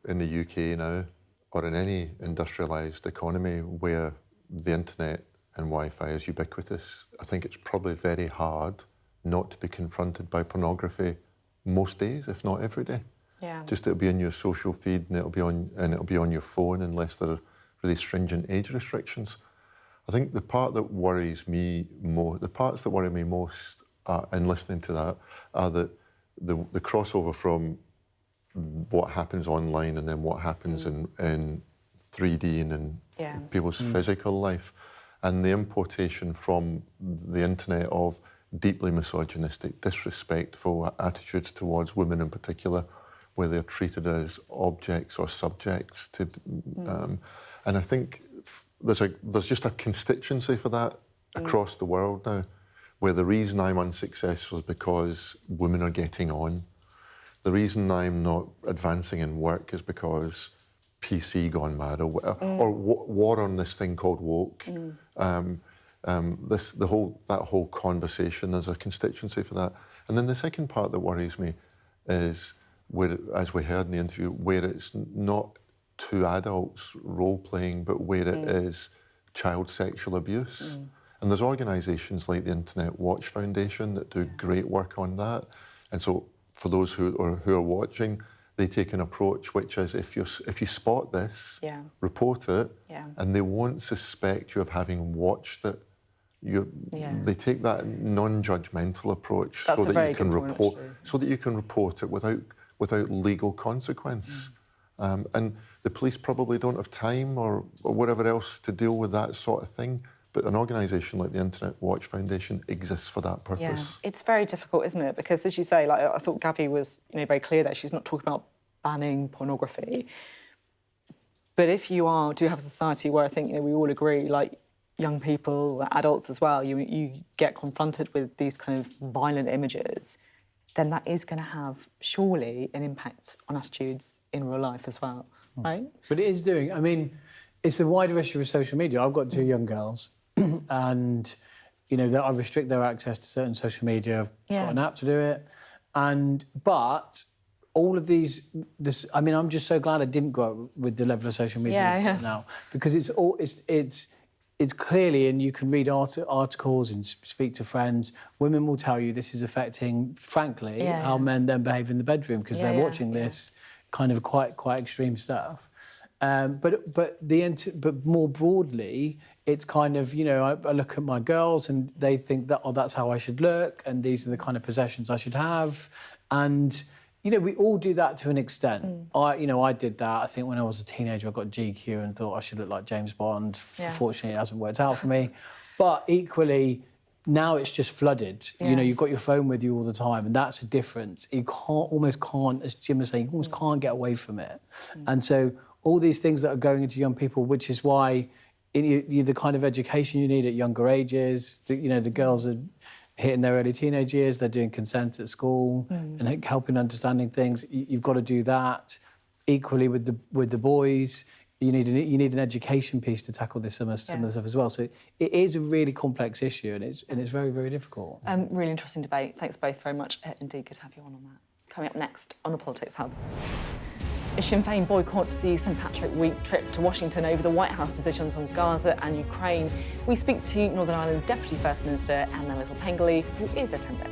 in the UK now, or in any industrialised economy where the internet and Wi-Fi is ubiquitous, I think it's probably very hard not to be confronted by pornography most days, if not every day. Yeah. Just it'll be in your social feed and it'll be on your phone unless there are really stringent age restrictions. I think the part that worries me the parts that worry me most in listening to that are the crossover from what happens online and then what happens in 3D and in people's physical life, and the importation from the internet of deeply misogynistic, disrespectful attitudes towards women in particular, where they're treated as objects or subjects to, and I think there's just a constituency for that across the world now, where the reason I'm unsuccessful is because women are getting on. The reason I'm not advancing in work is because PC gone mad, or war on this thing called woke. That whole conversation, there's a constituency for that. And then the second part that worries me is where, as we heard in the interview, where it's not two adults role-playing, but where it is child sexual abuse. And there's organisations like the Internet Watch Foundation that do great work on that. And so for those who are watching, they take an approach which is if you spot this, report it, and they won't suspect you of having watched it. They take that non-judgmental approach so that you can report it without legal consequence. And the police probably don't have time or whatever else to deal with that sort of thing. But an organisation like the Internet Watch Foundation exists for that purpose. Yeah, it's very difficult, isn't it? Because as you say, like I thought Gavi was very clear that she's not talking about banning pornography. But if you do have a society where I think we all agree, like young people, adults as well, you get confronted with these kind of violent images, then that is going to have surely an impact on attitudes in real life as well, right? But it is doing. I mean, it's the wider issue with social media. I've got two young girls, and that I restrict their access to certain social media. I've got an app to do it, but all of this. I mean, I'm just so glad I didn't grow up with the level of social media we've got now, because it's clearly, and you can read articles and speak to friends. Women will tell you this is affecting, frankly, how men then behave in the bedroom because they're watching this kind of quite extreme stuff. But more broadly, it's kind of I look at my girls and they think that that's how I should look, and these are the kind of possessions I should have, and we all do that to an extent. I did that. I think when I was a teenager, I got GQ and thought I should look like James Bond. Fortunately, it hasn't worked out for me. But equally, now it's just flooded. You've got your phone with you all the time, and that's a difference. You almost can't, as Jim was saying, you almost can't get away from it. And so all these things that are going into young people, which is why the kind of education you need at younger ages, the girls are hitting their early teenage years, they're doing consent at school and helping understanding things. You've got to do that. Equally with the boys, you need an education piece to tackle some of the stuff as well. So it is a really complex issue, and it's very, very difficult. Really interesting debate. Thanks both very much. Indeed, good to have you on that. Coming up next on the Politics Hub. Sinn Féin boycotts the St Patrick Week trip to Washington over the White House positions on Gaza and Ukraine. We speak to Northern Ireland's Deputy First Minister, Anna Little-Pengoli, who is attending.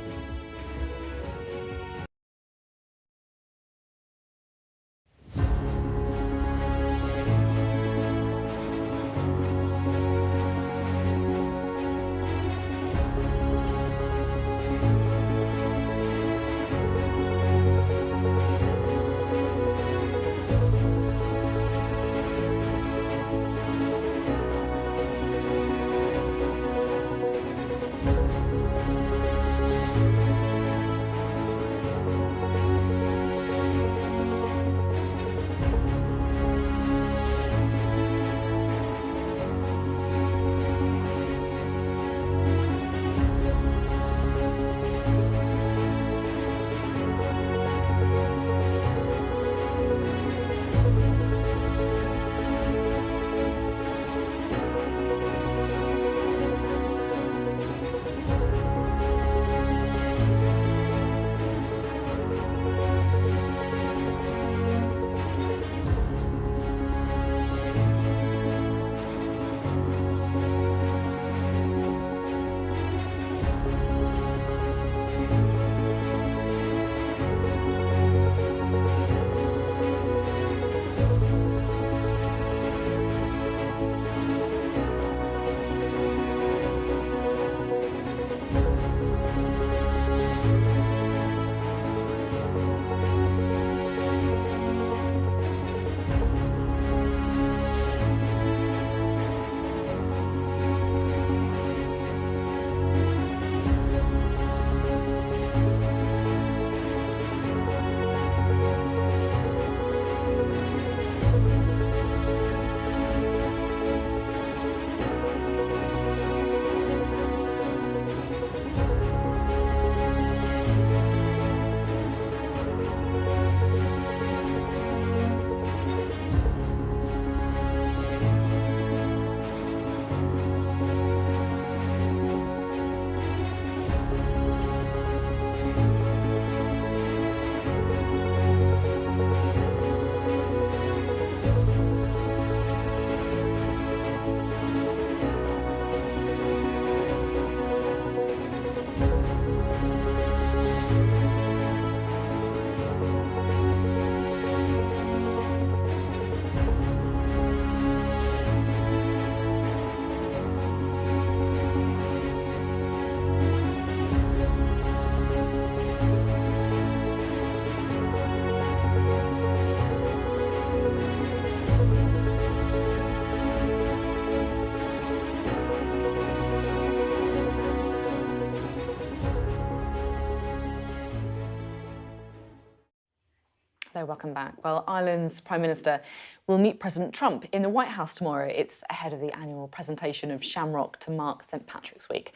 Hello, welcome back. Well, Ireland's Prime Minister will meet President Trump in the White House tomorrow. It's ahead of the annual presentation of Shamrock to mark St Patrick's Week.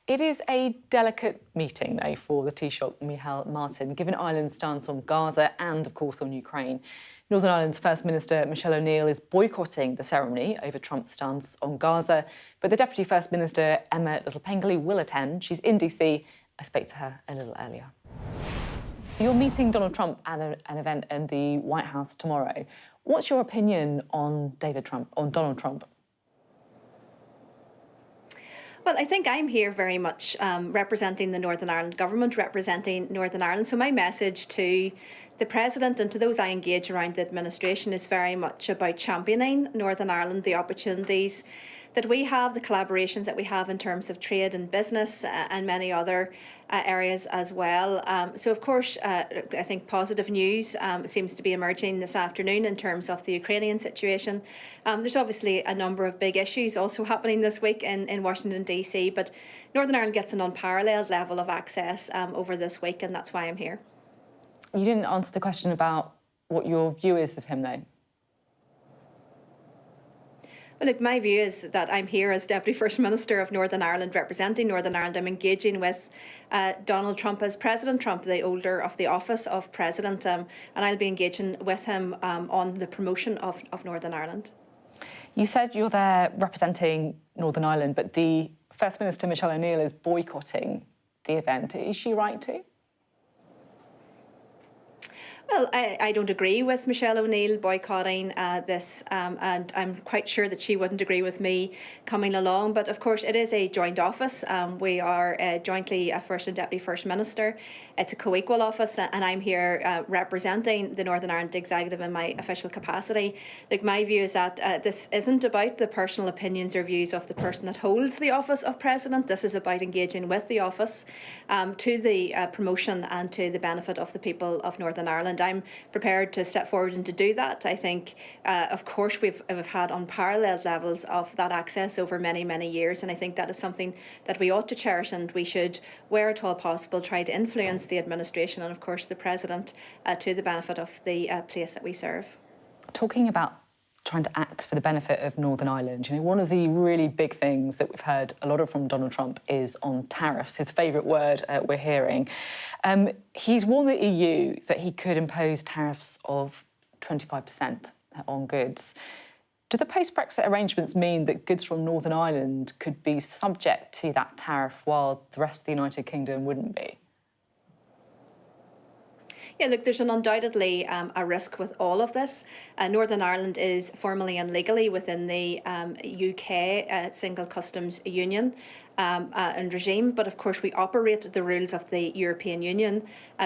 It is a delicate meeting, though, for the Taoiseach Micheál Martin, given Ireland's stance on Gaza and, of course, on Ukraine. Northern Ireland's First Minister Michelle O'Neill is boycotting the ceremony over Trump's stance on Gaza, but the Deputy First Minister Emma Little-Pengelly will attend. She's in DC. I spoke to her a little earlier. You're meeting Donald Trump at an event in the White House tomorrow. What's your opinion on Donald Trump? Well, I think I'm here very much representing the Northern Ireland government, representing Northern Ireland. So my message to the President and to those I engage around the administration is very much about championing Northern Ireland, the opportunities that we have, the collaborations that we have in terms of trade and business and many other areas as well. So, of course, I think positive news seems to be emerging this afternoon in terms of the Ukrainian situation. There's obviously a number of big issues also happening this week in Washington, D.C., but Northern Ireland gets an unparalleled level of access over this week, and that's why I'm here. You didn't answer the question about what your view is of him, though. Well, look, my view is that I'm here as Deputy First Minister of Northern Ireland, representing Northern Ireland. I'm engaging with Donald Trump as President Trump, the holder of the office of President, and I'll be engaging with him on the promotion of Northern Ireland. You said you're there representing Northern Ireland, but the First Minister, Michelle O'Neill, is boycotting the event. Is she right to? Well, I don't agree with Michelle O'Neill boycotting this, and I'm quite sure that she wouldn't agree with me coming along. But of course, it is a joint office. We are jointly a First and Deputy First Minister. It's a co-equal office, and I'm here representing the Northern Ireland Executive in my official capacity. Look, my view is that this isn't about the personal opinions or views of the person that holds the office of President. This is about engaging with the office to the promotion and to the benefit of the people of Northern Ireland. I'm prepared to step forward and to do that. I think, of course, we've had unparalleled levels of that access over many, many years, and I think that is something that we ought to cherish, and we should, where at all possible, try to influence the administration and, of course, the President to the benefit of the place that we serve. Talking about trying to act for the benefit of Northern Ireland, one of the really big things that we've heard a lot of from Donald Trump is on tariffs, his favourite word we're hearing. He's warned the EU that he could impose tariffs of 25% on goods. Do the post-Brexit arrangements mean that goods from Northern Ireland could be subject to that tariff while the rest of the United Kingdom wouldn't be? Yeah, look, there's undoubtedly a risk with all of this. Northern Ireland is formally and legally within the UK Single Customs Union and regime, but of course we operate the rules of the European Union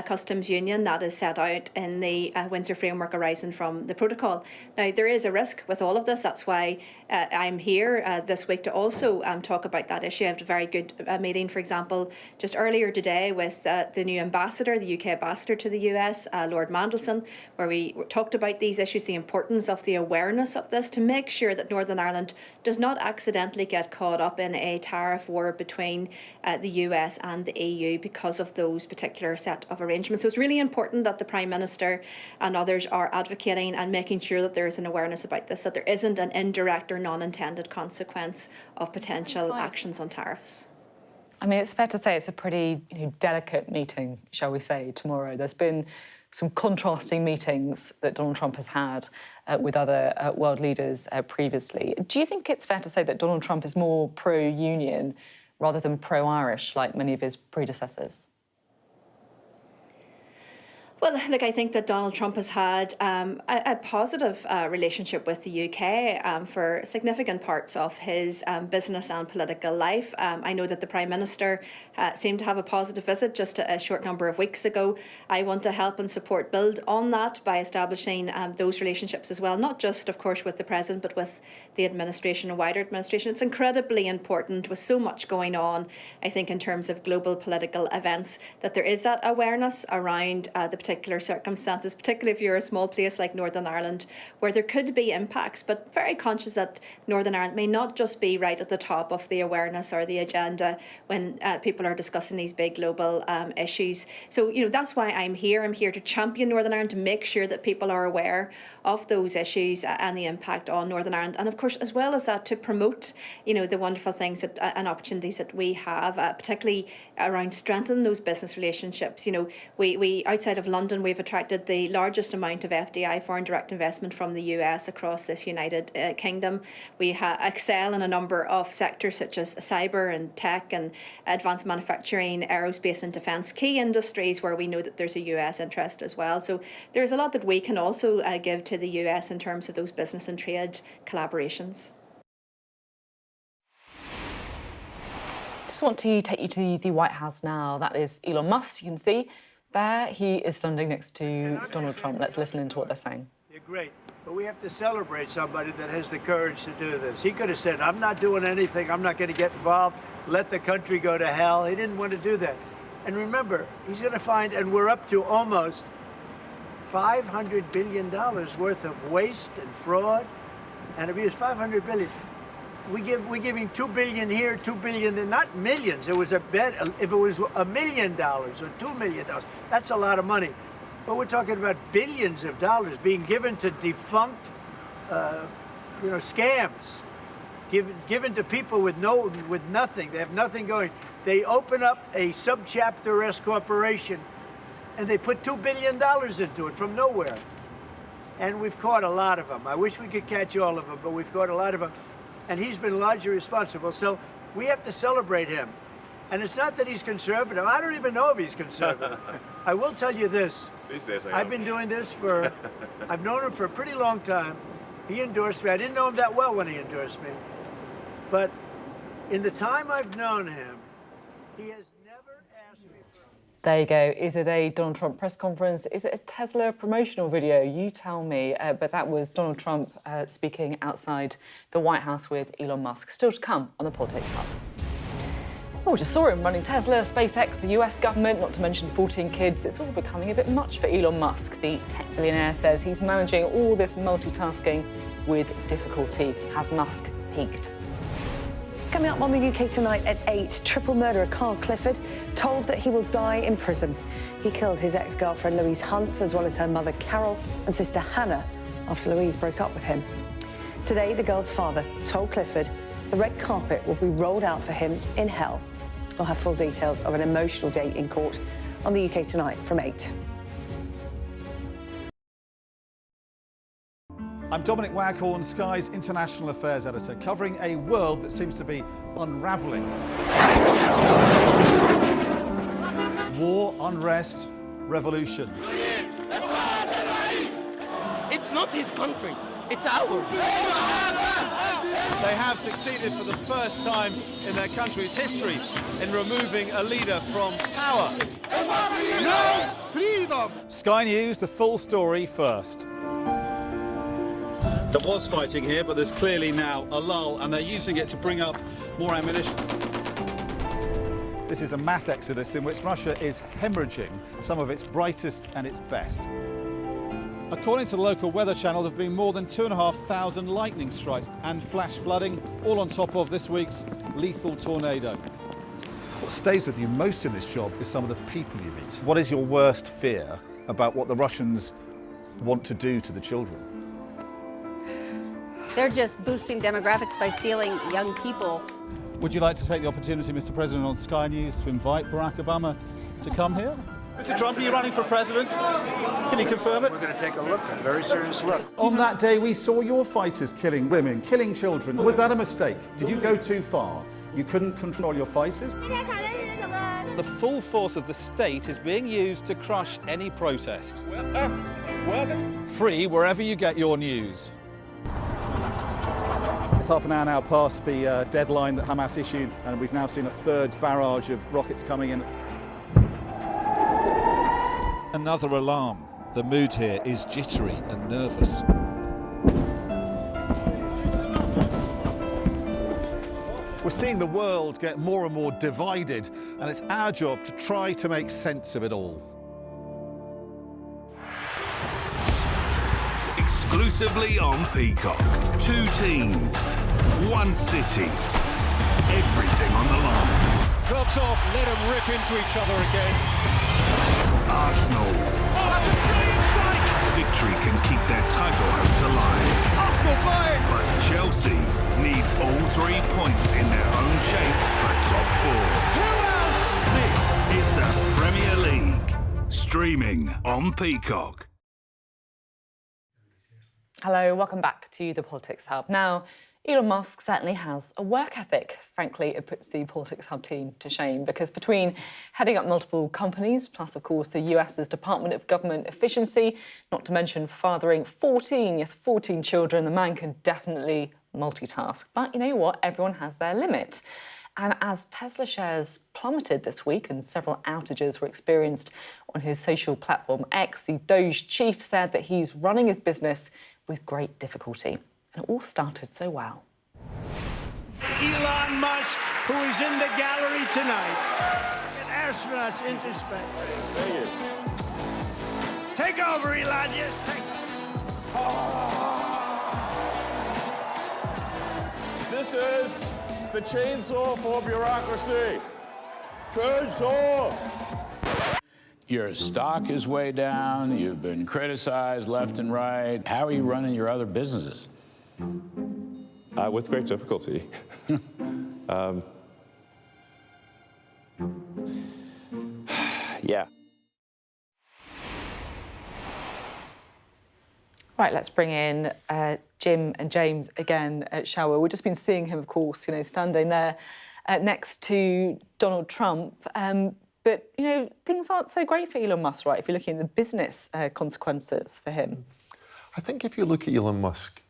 Customs Union that is set out in the Windsor Framework arising from the protocol. Now, there is a risk with all of this. That's why I'm here this week to also talk about that issue. I had a very good meeting, for example, just earlier today with the new ambassador, the UK ambassador to the US, Lord Mandelson, where we talked about these issues, the importance of the awareness of this to make sure that Northern Ireland does not accidentally get caught up in a tariff war between the US and the EU because of those particular set of arrangements. So it's really important that the Prime Minister and others are advocating and making sure that there is an awareness about this, that there isn't an indirect or non-intended consequence of potential actions on tariffs. I mean, it's fair to say it's a pretty delicate meeting, shall we say, tomorrow. There's been some contrasting meetings that Donald Trump has had with other world leaders previously. Do you think it's fair to say that Donald Trump is more pro-union rather than pro-Irish, like many of his predecessors? Well, look, I think that Donald Trump has had a positive relationship with the UK for significant parts of his business and political life. I know that the Prime Minister seemed to have a positive visit just a short number of weeks ago. I want to help and support, build on that by establishing those relationships as well, not just, of course, with the President, but with the administration and wider administration. It's incredibly important with so much going on, I think, in terms of global political events, that there is that awareness around the particular particular circumstances, particularly if you're a small place like Northern Ireland, where there could be impacts, but very conscious that Northern Ireland may not just be right at the top of the awareness or the agenda when people are discussing these big global issues. So, that's why I'm here. I'm here to champion Northern Ireland, to make sure that people are aware of those issues and the impact on Northern Ireland. And of course, as well as that, to promote, the wonderful things that, and opportunities that we have, particularly around strengthening those business relationships. We outside of London, we've attracted the largest amount of FDI, foreign direct investment, from the US across this United Kingdom. We excel in a number of sectors such as cyber and tech and advanced manufacturing, aerospace and defence, key industries where we know that there's a US interest as well. So there's a lot that we can also give to the US in terms of those business and trade collaborations. Just want to take you to the White House now. That is Elon Musk. You can see there he is standing next to Donald Trump. Let's listen into what they're saying. You're great, but we have to celebrate somebody that has the courage to do this. He could have said, I'm not doing anything, I'm not going to get involved, let the country go to hell. He didn't want to do that. And remember, he's going to find, and we're up to almost $500 billion worth of waste and fraud and abuse. $500 billion. We're giving $2 billion here, $2 billion there, not millions. It was a bet. If it was $1 million or $2 million, that's a lot of money. But we're talking about billions of dollars being given to defunct, scams, given to people with nothing. They have nothing going. They open up a subchapter S corporation, and they put $2 billion into it from nowhere. And we've caught a lot of them. I wish we could catch all of them, but we've caught a lot of them. And he's been largely responsible. So we have to celebrate him. And it's not that he's conservative. I don't even know if he's conservative. I will tell you this. I've been doing this I've known him for a pretty long time. He endorsed me. I didn't know him that well when he endorsed me. But in the time I've known him, he has never asked me for... There you go. Is it a Donald Trump press conference? Is it a Tesla promotional video? You tell me. But that was Donald Trump speaking outside the White House with Elon Musk. Still to come on the Politics Hub. Well, we just saw him running Tesla, SpaceX, the US government, not to mention 14 kids. It's all becoming a bit much for Elon Musk. The tech billionaire says he's managing all this multitasking with difficulty. Has Musk peaked? Coming up on the UK Tonight at 8, triple murderer Carl Clifford told that he will die in prison. He killed his ex-girlfriend Louise Hunt, as well as her mother Carol and sister Hannah, after Louise broke up with him. Today, the girl's father told Clifford the red carpet will be rolled out for him in hell. We'll have full details of an emotional day in court on the UK Tonight from 8. I'm Dominic Waghorn, Sky's International Affairs Editor, covering a world that seems to be unravelling. War, unrest, revolutions. It's not his country, it's ours. They have succeeded for the first time in their country's history in removing a leader from power. No freedom! Sky News, the full story first. There was fighting here, but there's clearly now a lull, and they're using it to bring up more ammunition. This is a mass exodus in which Russia is hemorrhaging some of its brightest and its best. According to the local weather channel, there have been more than 2,500 lightning strikes and flash flooding, all on top of this week's lethal tornado. What stays with you most in this job is some of the people you meet. What is your worst fear about what the Russians want to do to the children? They're just boosting demographics by stealing young people. Would you like to take the opportunity, Mr. President, on Sky News to invite Barack Obama to come here? Mr. Trump, are you running for president? Can you confirm it? We're going to take a look, a very serious look. On that day, we saw your fighters killing women, killing children. Was that a mistake? Did you go too far? You couldn't control your fighters? The full force of the state is being used to crush any protest. Free wherever you get your news. It's half an hour now past the deadline that Hamas issued, and we've now seen a third barrage of rockets coming in. Another alarm. The mood here is jittery and nervous. We're seeing the world get more and more divided, and it's our job to try to make sense of it all. exclusively on Peacock. 2 teams, 1 city, everything on the line. Gloves off, let them rip into each other again. Arsenal. Oh, that's a brilliant strike! Victory can keep their title hopes alive. Arsenal flying! But Chelsea need all 3 points in their own chase for top 4. Who else? This is the Premier League. Streaming on Peacock. Hello, welcome back to the Politics Hub. Now, Elon Musk certainly has a work ethic. Frankly, it puts the Politics Hub team to shame because between heading up multiple companies, plus, of course, the US's Department of Government Efficiency, not to mention fathering 14 children, the man can definitely multitask. But you know what? Everyone has their limit. And as Tesla shares plummeted this week and several outages were experienced on his social platform X, the Doge chief said that he's running his business with great difficulty. And it all started so well. Elon Musk, who is in the gallery tonight, and astronauts into space. Thank you. Take over, Elon. Yes, take over. This is the chainsaw for bureaucracy. Chainsaw! Your stock is way down. You've been criticized left and right. How are you running your other businesses? With great difficulty. Yeah. Right, let's bring in Jim and James again, shall we? We've just been seeing him, of course, standing there next to Donald Trump. But, things aren't so great for Elon Musk, right, if you're looking at the business consequences for him. I think if you look at Elon Musk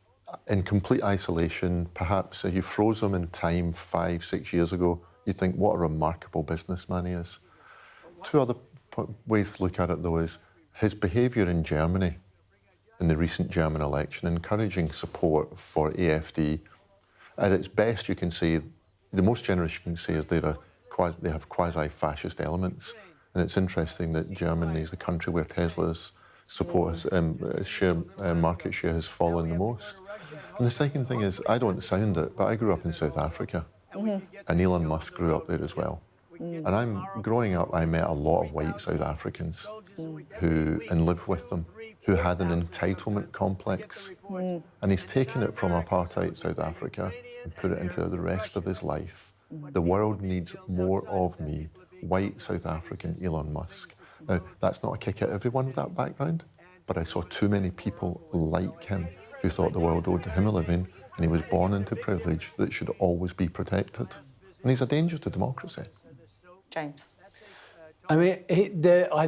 in complete isolation, perhaps if you froze him in time 5-6 years ago, you'd think, what a remarkable businessman he is. 2 other ways to look at it, though, is his behaviour in Germany in the recent German election, encouraging support for AfD. At its best, you can say, the most generous you can say is they have quasi-fascist elements. And it's interesting that Germany is the country where Tesla's market share has fallen the most. And the second thing is, I don't sound it, but I grew up in South Africa. And Elon Musk grew up there as well. And growing up, I met a lot of white South Africans and lived with them, who had an entitlement complex. And he's taken it from apartheid South Africa and put it into the rest of his life. The world needs more of me, white South African Elon Musk. Now, that's not a kick at everyone with that background, but I saw too many people like him who thought the world owed him a living, and he was born into privilege that should always be protected. And he's a danger to democracy. James. I mean,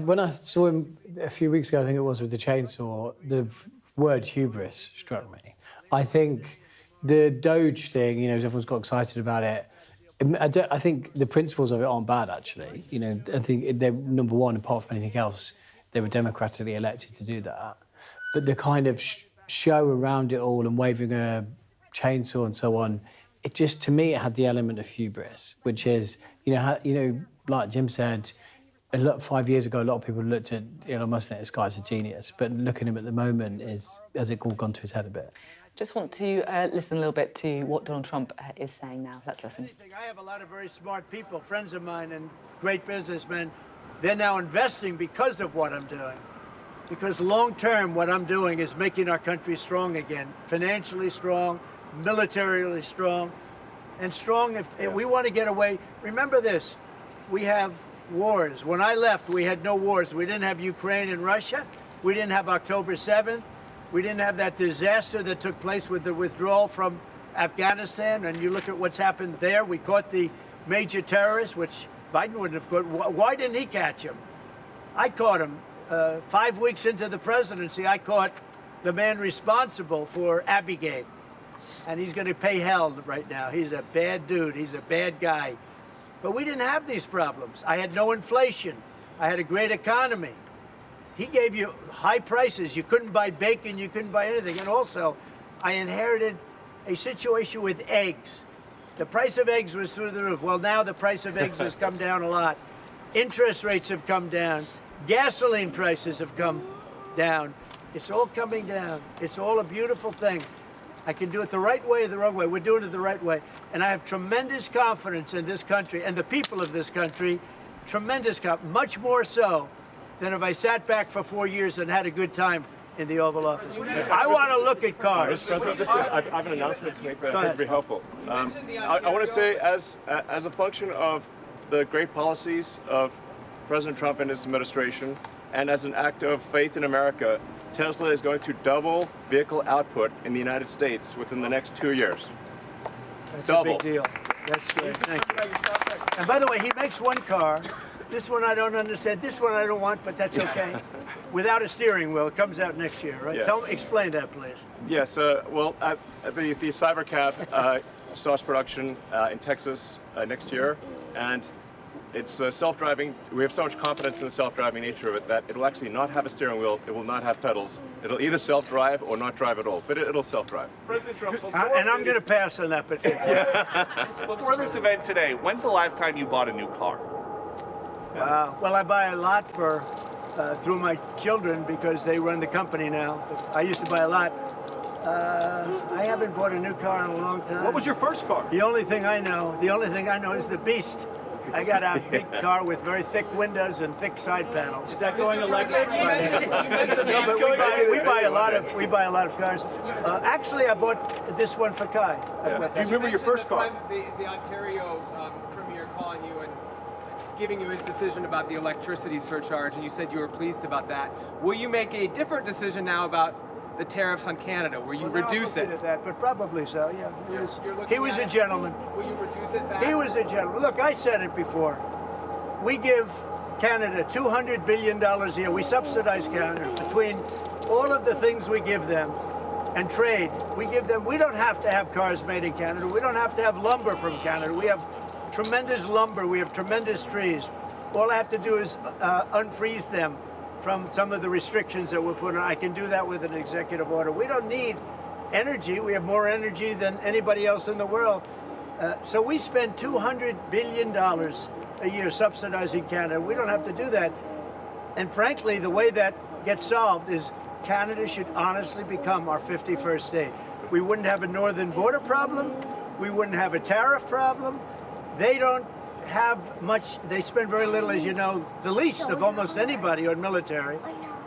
when I saw him a few weeks ago, I think it was with the chainsaw, the word hubris struck me. I think the Doge thing, everyone's got excited about it. I think the principles of it aren't bad, actually. I think they're, number one, apart from anything else, they were democratically elected to do that. But the kind of show around it all and waving a chainsaw and so on, it just, to me, it had the element of hubris, which is, like Jim said, 5 years ago, a lot of people looked at Elon Musk and this guy's a genius. But looking at him at the moment, has it all gone to his head a bit? Just want to listen a little bit to what Donald Trump is saying now. Let's listen. I have a lot of very smart people, friends of mine and great businessmen. They're now investing because of what I'm doing. Because long-term, what I'm doing is making our country strong again. Financially strong, militarily strong, and strong if we want to get away. Remember this, we have wars. When I left, we had no wars. We didn't have Ukraine and Russia. We didn't have October 7th. We didn't have that disaster that took place with the withdrawal from Afghanistan. And you look at what's happened there. We caught the major terrorist, which Biden wouldn't have caught. Why didn't he catch him? I caught him. 5 weeks into the presidency, I caught the man responsible for Abigate. And he's going to pay hell right now. He's a bad dude. He's a bad guy. But we didn't have these problems. I had no inflation. I had a great economy. He gave you high prices. You couldn't buy bacon. You couldn't buy anything. And also, I inherited a situation with eggs. The price of eggs was through the roof. Well, now the price of eggs has come down a lot. Interest rates have come down. Gasoline prices have come down. It's all coming down. It's all a beautiful thing. I can do it the right way or the wrong way. We're doing it the right way. And I have tremendous confidence in this country and the people of this country, tremendous confidence, much more so than if I sat back for 4 years and had a good time in the Oval Office. I want to look at cars. Mr. President, I have an announcement to make that I think would be helpful. I want to say, as a function of the great policies of President Trump and his administration, and as an act of faith in America, Tesla is going to double vehicle output in the United States within the next 2 years. That's double. a big deal. That's great. Thank you. And by the way, he makes one car. This one I don't understand. This one I don't want, but that's okay. Without a steering wheel, it comes out next year, right? Yes. Explain that, please. Yes. Well, the Cybercab starts production in Texas next year, and it's self-driving. We have so much confidence in the self-driving nature of it that it'll actually not have a steering wheel. It will not have pedals. It'll either self-drive or not drive at all, but it'll self-drive. President Trump. And I'm going to pass on that particular. Before this event today, when's the last time you bought a new car? Well, I buy a lot through my children because they run the company now. But I used to buy a lot. I haven't bought a new car in a long time. What was your first car? The only thing I know is the Beast. I got a big car with very thick windows and thick side panels. Is that going electric? We buy a lot of cars. Actually, I bought this one for Kai. Do you remember your first car? The Ontario Premier calling you and giving you his decision about the electricity surcharge, and you said you were pleased about that. Will you make a different decision now about the tariffs on Canada? Will you reduce it? At that, but probably so. Yeah, he was a gentleman. Will you reduce it back? He was a gentleman. Look, I said it before. We give Canada $200 billion a year. We subsidize Canada between all of the things we give them and trade. We give them. We don't have to have cars made in Canada. We don't have to have lumber from Canada. We have tremendous lumber. We have tremendous trees. All I have to do is unfreeze them from some of the restrictions that we're putting on. I can do that with an executive order. We don't need energy. We have more energy than anybody else in the world. So we spend $200 billion a year subsidizing Canada. We don't have to do that. And frankly, the way that gets solved is Canada should honestly become our 51st state. We wouldn't have a northern border problem. We wouldn't have a tariff problem. They don't have much, they spend very little, as you know, the least of almost anybody on military,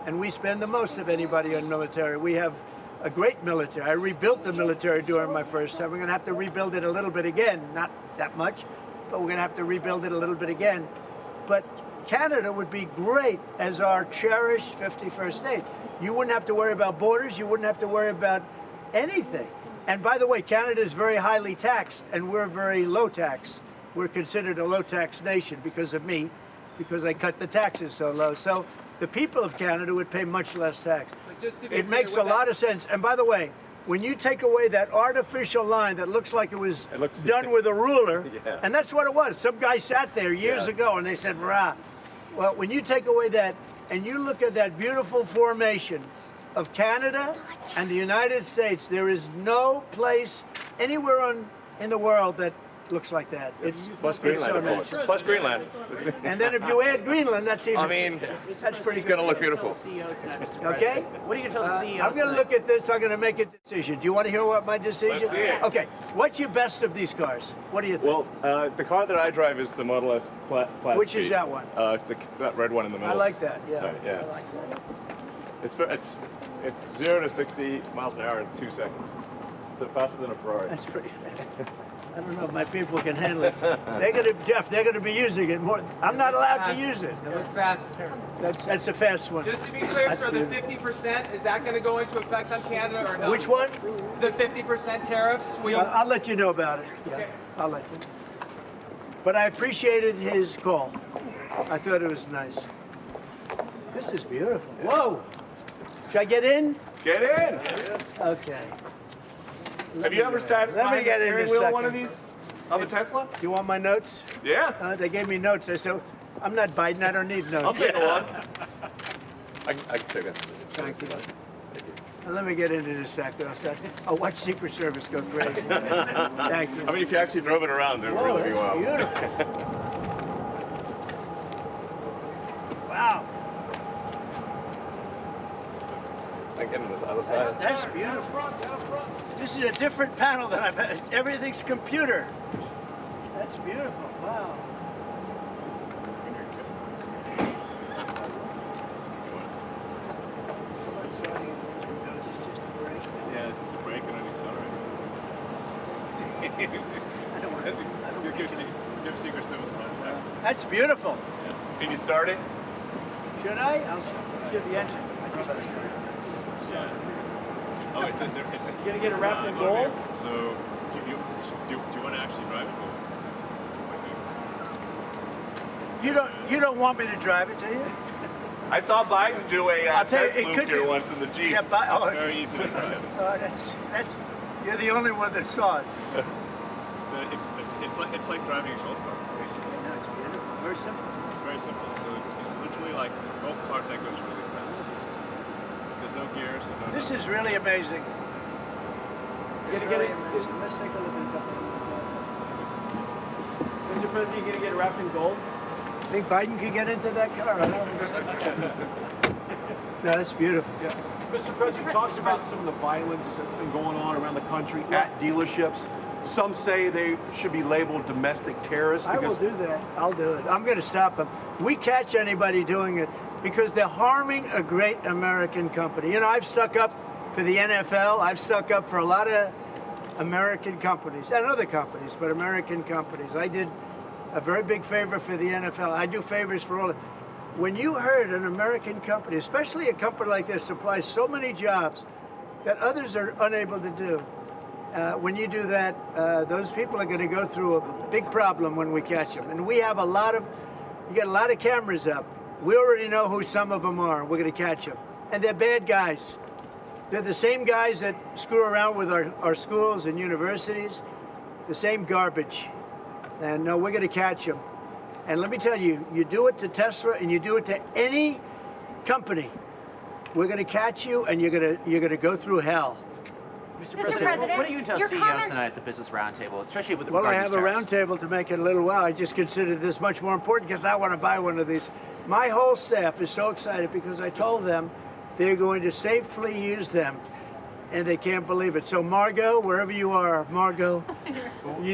and we spend the most of anybody on military. We have a great military. I rebuilt the military during my first time. We're going to have to rebuild it a little bit again, not that much, but we're going to have to rebuild it a little bit again. But Canada would be great as our cherished 51st state. You wouldn't have to worry about borders. You wouldn't have to worry about anything. And by the way, Canada is very highly taxed, and we're very low tax. We're considered a low-tax nation because of me, because I cut the taxes so low. So the people of Canada would pay much less tax. It makes a lot of sense. And by the way, when you take away that artificial line that looks like it was done with a ruler, and that's what it was. Some guy sat there years ago and they said, rah. Well, when you take away that and you look at that beautiful formation of Canada and the United States, there is no place anywhere in the world that looks like that. It's plus Greenland, so of course. nice. Plus Greenland. And then if you add Greenland, that's even. That's pretty. It's going to look beautiful. Okay. What are you going to tell the CEO? I'm going to look at this. I'm going to make a decision. Do you want to hear what my decision? Let's see it. Okay. What's your best of these cars? What do you think? Well, the car that I drive is the Model S Plaid. Which is that one? That red one in the middle. I like that. Yeah. Yeah. I like that. It's 0 to 60 miles an hour in 2 seconds. It's faster than a Ferrari. That's pretty fast. I don't know if my people can handle it. They're gonna be using it more. I'm not allowed to use it. It looks fast. That's a fast one. Just to be clear, for the 50%, is that going to go into effect on Canada or not? Which one? The 50% tariffs? I'll let you know about it. Yeah, okay. I'll let you know. But I appreciated his call. I thought it was nice. This is beautiful. Whoa! Should I get in? Get in! Okay. Have you ever sat behind the steering wheel of one of these? Of a Tesla? Do you want my notes? Yeah. They gave me notes. I said, I'm not Biden. I don't need notes. I'll take a look. I can take it. Thank you. Let me get into this sector. I'll watch Secret Service go crazy. Thank you. I mean, if you actually drove it around, it would really be wild. Beautiful. Wow. Thank other side. That's beautiful. This is a different panel than I've had. Everything's computer. That's beautiful. Wow. Yeah, this is a break and an accelerator. I don't want to give Secret Service contact. That's beautiful. Yeah. Can you start it? Should I? I'll see the engine. Yeah. Oh, it's you gonna get it wrapped in gold? So, do you want to actually drive it? You don't want me to drive it, do you? I saw Biden do a test loop here once in the Jeep. Yeah, It's very easy to drive. That's you're the only one that saw it. So it's like driving a golf cart, basically. No, it's beautiful. Very simple. It's very simple. So it's literally like a golf cart that goes really fast. There's no gears. And no This is really amazing. Let's take a look at it. Mr. President, you gonna get it wrapped in gold? Think Biden could get into that car? I don't think so. No, that's beautiful. Yeah. Mr. President talks about some of the violence that's been going on around the country at dealerships. Some say they should be labeled domestic terrorists. I will do that. I'll do it. I'm going to stop them. We catch anybody doing it because they're harming a great American company. You know, I've stuck up for the NFL. I've stuck up for a lot of American companies and other companies, but American companies. I did a very big favor for the NFL. I do favors for all. When you heard an American company, especially a company like this, supplies so many jobs that others are unable to do, when you do that, those people are going to go through a big problem when we catch them. And we have you got a lot of cameras up. We already know who some of them are. We're going to catch them. And they're bad guys. They're the same guys that screw around with our schools and universities, the same garbage. And no, we're going to catch them. And let me tell you, you do it to Tesla and you do it to any company, we're going to catch you and you're going to go through hell. Mr. President, what do you tell CEOs tonight at the Business Roundtable, especially with Well, I regard have to a these tariffs? roundtable to make it a little while. I just considered this much more important because I want to buy one of these. My whole staff is so excited because I told them they're going to safely use them, and they can't believe it. So Margot, wherever you are, Margot,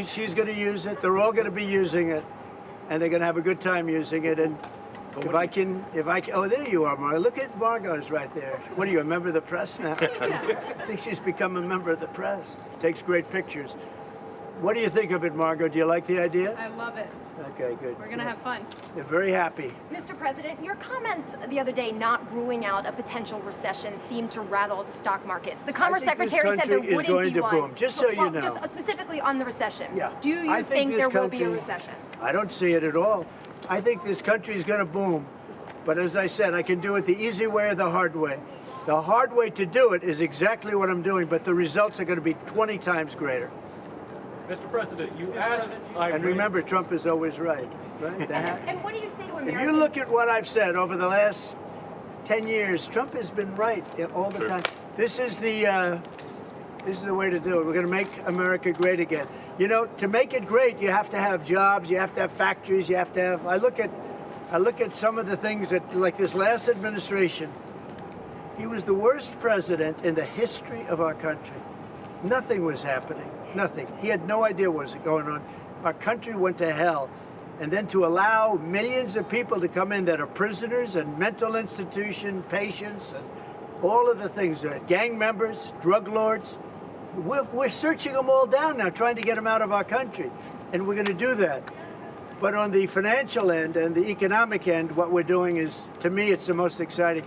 she's going to use it. They're all going to be using it, and they're going to have a good time using it. And if I can, oh, there you are, Margot. Look at Margot's right there. What are you, a member of the press now? I think she's become a member of the press. Takes great pictures. What do you think of it, Margot? Do you like the idea? I love it. Okay, good. We're going to have fun. They're very happy. Mr. President, your comments the other day not ruling out a potential recession seemed to rattle the stock markets. The Commerce Secretary said there wouldn't be one. Boom. Just so you know. Just specifically on the recession. Yeah. Do you think there will be a recession? I don't see it at all. I think this country is going to boom. But as I said, I can do it the easy way or the hard way. The hard way to do it is exactly what I'm doing, but the results are going to be 20 times greater. Mr. President, you asked... And remember, Trump is always right. And what do you say to Americans? If you look at what I've said over the last 10 years, Trump has been right all the time. This is the way to do it. We're going to make America great again. You know, to make it great, you have to have jobs, you have to have factories, you have to have... I look at some of the things that, like this last administration, he was the worst president in the history of our country. Nothing was happening. Nothing. He had no idea what was going on. Our country went to hell. And then to allow millions of people to come in that are prisoners and mental institution patients and all of the things, gang members, drug lords, we're searching them all down now, trying to get them out of our country. And we're going to do that. But on the financial end and the economic end, what we're doing is, to me, it's the most exciting.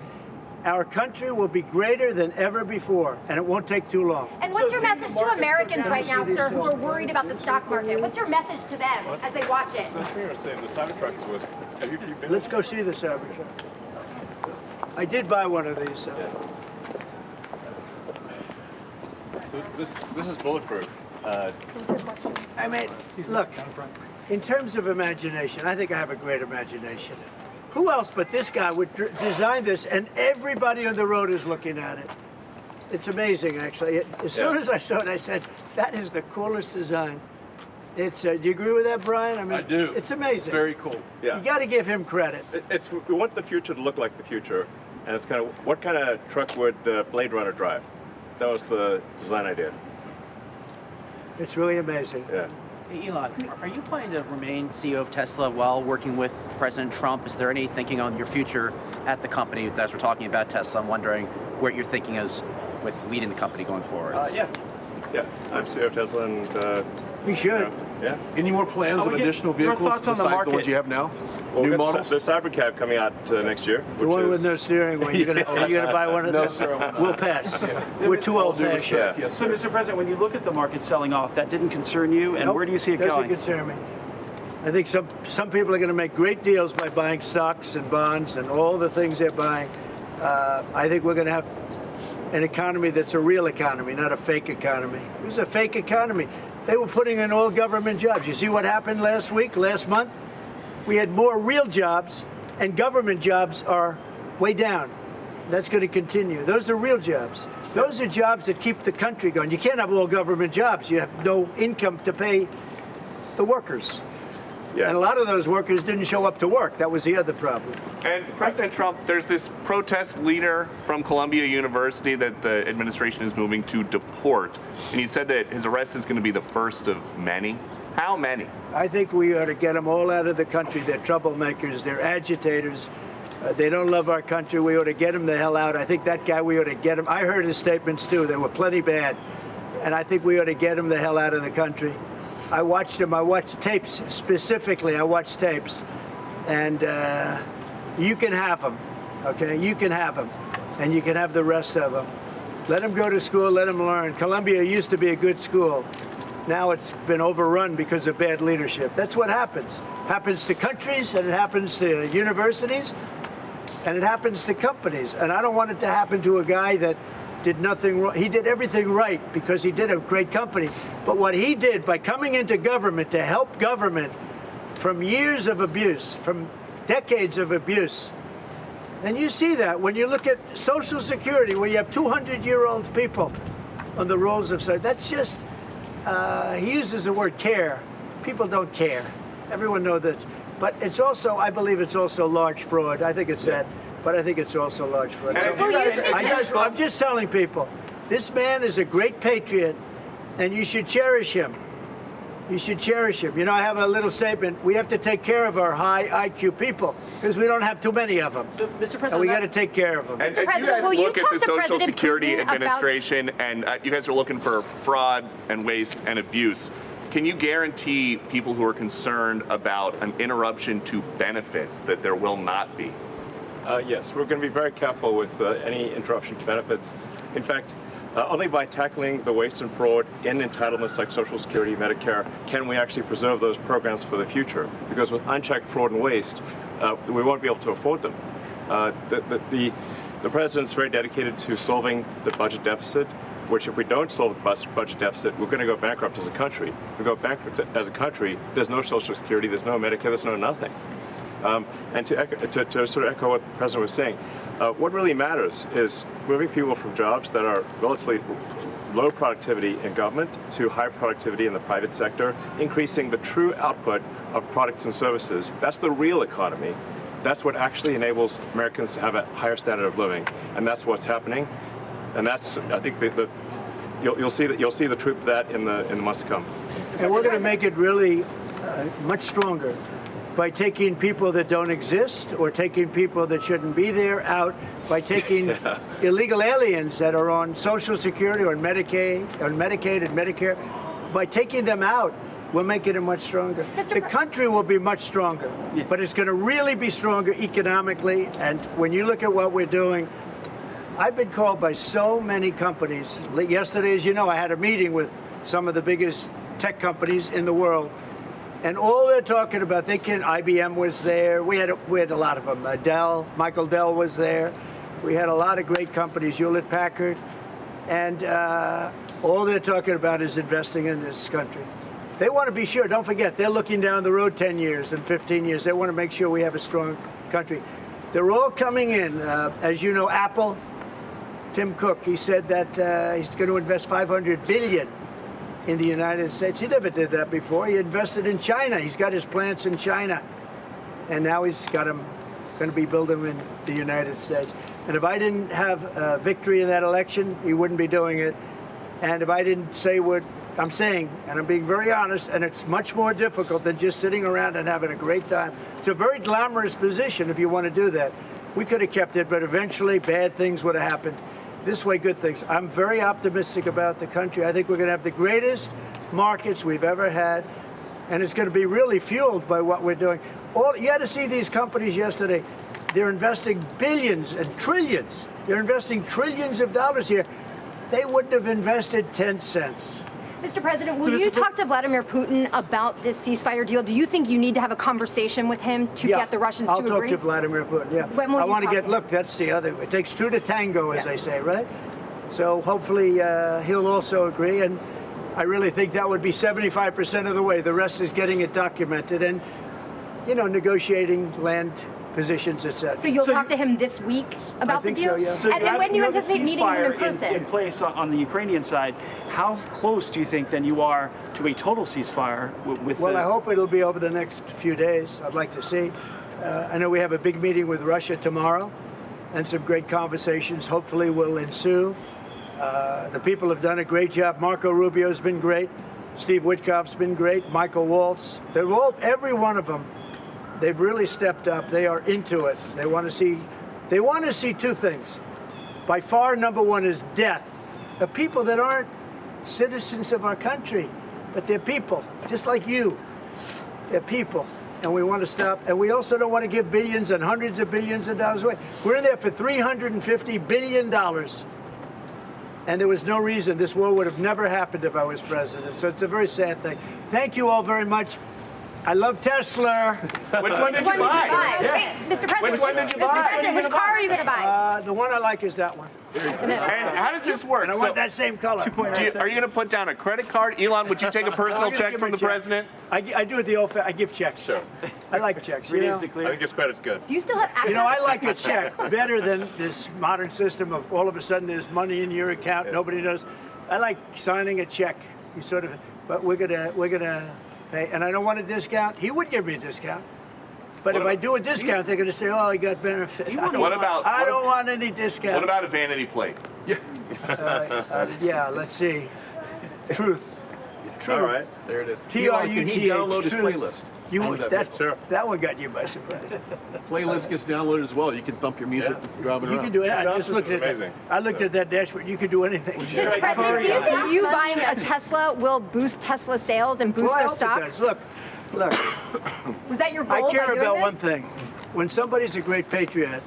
Our country will be greater than ever before, and it won't take too long. And what's your message to Americans right now, sir, who are worried about the stock market? What's your message to them as they watch it? The Cybertruck was. Have you been? Let's go see the Cybertruck. I did buy one of these. So this is bulletproof. I mean, look, in terms of imagination, I think I have a great imagination. Who else but this guy would design this, and everybody on the road is looking at it? It's amazing, actually. As soon as I saw it, I said, that is the coolest design. It's. Do you agree with that, Brian? I mean, I do. It's amazing. It's very cool. Yeah. You got to give him credit. We want the future to look like the future, and it's kind of, what kind of truck would Blade Runner drive? That was the design idea. It's really amazing. Yeah. Hey, Elon, are you planning to remain CEO of Tesla while working with President Trump? Is there any thinking on your future at the company? As we're talking about Tesla, I'm wondering what your thinking is with leading the company going forward. Yeah, I'm CEO of Tesla, and we should. Yeah. Any more plans of additional vehicles besides the ones you have now? Well, New we've got models? The Cybercab coming out next year. The one with no steering wheel. You're gonna buy one of No, those? sir. We'll pass. We're too old-fashioned. Yeah. So, Mr. President, when you look at the market selling off, that didn't concern you, and Nope, where do you see it doesn't going? concern me. I think some people are going to make great deals by buying stocks and bonds and all the things they're buying. I think we're going to have an economy that's a real economy, not a fake economy. It was a fake economy. They were putting in all government jobs. You see what happened last month? We had more real jobs, and government jobs are way down. That's going to continue. Those are real jobs. Those are jobs that keep the country going. You can't have all government jobs. You have no income to pay the workers. Yeah. And a lot of those workers didn't show up to work. That was the other problem. And President Trump, there's this protest leader from Columbia University that the administration is moving to deport. And he said that his arrest is going to be the first of many. How many? I think we ought to get them all out of the country. They're troublemakers. They're agitators. They don't love our country. We ought to get them the hell out. I think that guy, we ought to get him. I heard his statements, too. They were plenty bad. And I think we ought to get him the hell out of the country. I watched him. I watched tapes specifically. I watched tapes. And you can have them, okay? You can have them. And you can have the rest of them. Let them go to school. Let them learn. Columbia used to be a good school. Now it's been overrun because of bad leadership. That's what happens. Happens to countries, and it happens to universities, and it happens to companies. And I don't want it to happen to a guy that did nothing wrong. He did everything right because he did a great company. But what he did by coming into government to help government from years of abuse, from decades of abuse, and you see that when you look at Social Security, where you have 200-year-old people on the rolls of society. That's just, he uses the word care. People don't care. Everyone knows that. But it's also, I believe it's also large fraud. I think it's that. But I think it's also large fraud. So I'm just telling people, this man is a great patriot, and you should cherish him. You should cherish him. You know, I have a little statement. We have to take care of our high IQ people because we don't have too many of them. So, Mr. President, and we got to take care of them. And as you guys look at the Social Security Administration and you guys are looking for fraud and waste and abuse, can you guarantee people who are concerned about an interruption to benefits that there will not be? Yes, we're going to be very careful with any interruption to benefits. In fact, only by tackling the waste and fraud in entitlements like Social Security, Medicare, can we actually preserve those programs for the future. Because with unchecked fraud and waste, we won't be able to afford them. The president's very dedicated to solving the budget deficit, which if we don't solve the budget deficit, we're going to go bankrupt as a country. If we go bankrupt as a country, there's no Social Security, there's no Medicare, there's no nothing. And to sort of echo what the president was saying, what really matters is moving people from jobs that are relatively low productivity in government to high productivity in the private sector, increasing the true output of products and services. That's the real economy. That's what actually enables Americans to have a higher standard of living, and that's what's happening. And that's, I think, you'll see the truth of that in the months to come. And we're going to make it really much stronger by taking people that don't exist or taking people that shouldn't be there out, by taking illegal aliens that are on Social Security or Medicaid and Medicare, by taking them out, we're making it much stronger. The country will be much stronger, but it's going to really be stronger economically. And when you look at what we're doing, I've been called by so many companies. Yesterday, as you know, I had a meeting with some of the biggest tech companies in the world. And all they're talking about, IBM was there. We had a lot of them. Michael Dell was there. We had a lot of great companies, Hewlett Packard. And all they're talking about is investing in this country. They want to be sure, don't forget, they're looking down the road 10 years and 15 years. They want to make sure we have a strong country. They're all coming in. As you know, Apple, Tim Cook, he said that he's going to invest $500 billion in the United States. He never did that before. He invested in China. He's got his plants in China. And now he's got them, going to be building them in the United States. And if I didn't have a victory in that election, he wouldn't be doing it. And if I didn't say what I'm saying, and I'm being very honest, and it's much more difficult than just sitting around and having a great time. It's a very glamorous position if you want to do that. We could have kept it, but eventually bad things would have happened. This way, good things. I'm very optimistic about the country. I think we're going to have the greatest markets we've ever had, and it's going to be really fueled by what we're doing. You had to see these companies yesterday. They're investing billions and trillions. They're investing trillions of dollars here. They wouldn't have invested 10 cents. Mr. President, will you talk to Vladimir Putin about this ceasefire deal? Do you think you need to have a conversation with him to get the Russians to agree? I'll talk to Vladimir Putin, yeah. When will I you want to talk get, to look, that's the other, it takes two to tango, as they say, right? So hopefully he'll also agree, and I really think that would be 75% of the way. The rest is getting it documented and, you know, negotiating land positions, etc. So you'll talk to him this week about the deal? So, yeah. So and when do you anticipate meeting him in person? In place on the Ukrainian side, how close do you think then you are to a total ceasefire with Well, I hope it'll be over the next few days. I'd like to see. I know we have a big meeting with Russia tomorrow, and some great conversations hopefully will ensue. The people have done a great job. Marco Rubio's been great. Steve Witkoff's been great. Michael Waltz. They're all, every one of them. They've really stepped up. They are into it. They want to see two things. By far, number one is death. The people that aren't citizens of our country, but they're people, just like you. They're people, and we want to stop. And we also don't want to give billions and hundreds of billions of dollars away. We're in there for $350 billion. And there was no reason this war would have never happened if I was president. So it's a very sad thing. Thank you all very much. I love Tesla. Which one did you buy? Wait, Mr. President, Which one did you buy? Mr. President, which car are you going to buy? The one I like is that one. And how does this work? And I want that same color. Are you going to put down a credit card? Elon, would you take a personal check from the president? I do it the old I give checks. Sure. I like checks. I think his credit's good. Do you still have access? You know, I like a check better than this modern system of all of a sudden there's money in your account, nobody knows. I like signing a check. You sort of, but we're gonna pay, and I don't want a discount. He would give me a discount. But if I do a discount, they're going to say, "Oh, he got benefits." I don't want any discount. What about a vanity plate? Yeah, let's see. Truth. All right, there it is. T-R-U-T-H. Can he download his playlist? That one got you by surprise. Playlist gets downloaded as well. You can thump your music driving around. You can do it. I just looked at that. I looked at that dashboard. You can do anything. Mr. President, do you think you buying a Tesla will boost Tesla sales and boost their stock? It does. Look. Was that your goal? I care by doing about this? one thing. When somebody's a great patriot,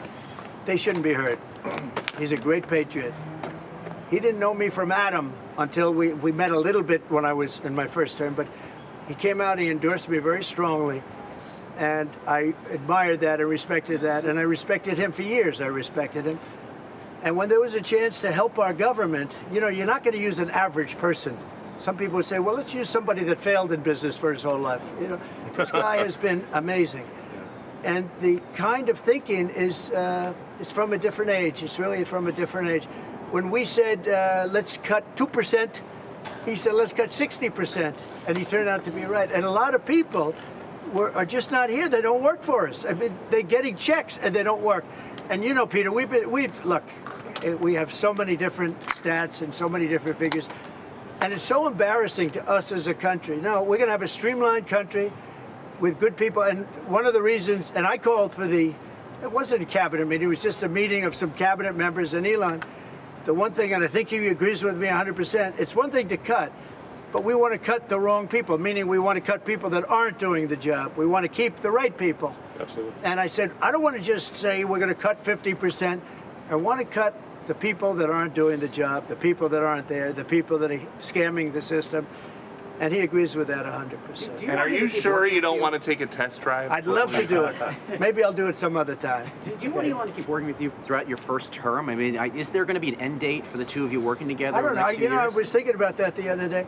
they shouldn't be hurt. He's a great patriot. He didn't know me from Adam until we met a little bit when I was in my first term, but he came out, he endorsed me very strongly, and I admired that and respected that, and I respected him for years. I respected him. And when there was a chance to help our government, you know, you're not going to use an average person. Some people would say, well, let's use somebody that failed in business for his whole life. You know, this guy has been amazing. And the kind of thinking is from a different age. It's really from a different age. When we said, let's cut 2%, he said, let's cut 60%. And he turned out to be right. And a lot of people are just not here. They don't work for us. I mean, they're getting checks and they don't work. And you know, Peter, look, we have so many different stats and so many different figures. And it's so embarrassing to us as a country. No, we're going to have a streamlined country with good people. And one of the reasons, and I called for it wasn't a cabinet meeting, it was just a meeting of some cabinet members and Elon. The one thing, and I think he agrees with me 100%, it's one thing to cut, but we want to cut the wrong people, meaning we want to cut people that aren't doing the job. We want to keep the right people. Absolutely. And I said, I don't want to just say we're going to cut 50%. I want to cut the people that aren't doing the job, the people that aren't there, the people that are scamming the system. And he agrees with that 100%. And are you sure you don't want to take a test drive? I'd love to do it. Maybe I'll do it some other time. Do you want Elon to keep working with you throughout your first term? I mean, is there going to be an end date for the two of you working together? I don't know. You know, I was thinking about that the other day.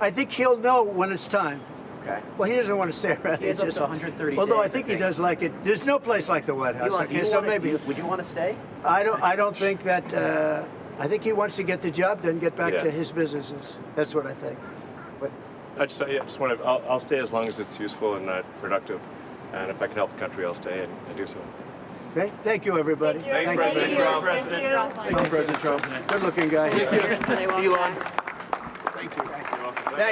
I think he'll know when it's time. Okay. Well, he doesn't want to stay around. He has up to 130 although days, I think he does like it. There's no place like the White House. Elon, Okay, so maybe. Would you want to stay? I don't think that. I think he wants to get the job done, get back to his businesses. That's what I think. I just want to. I'll stay as long as it's useful and productive, and if I can help the country, I'll stay and do so. Okay, thank you, everybody. Thanks, Thank President you. Trump. Thank you, President Trump. Good looking guy. Elon. Thank you.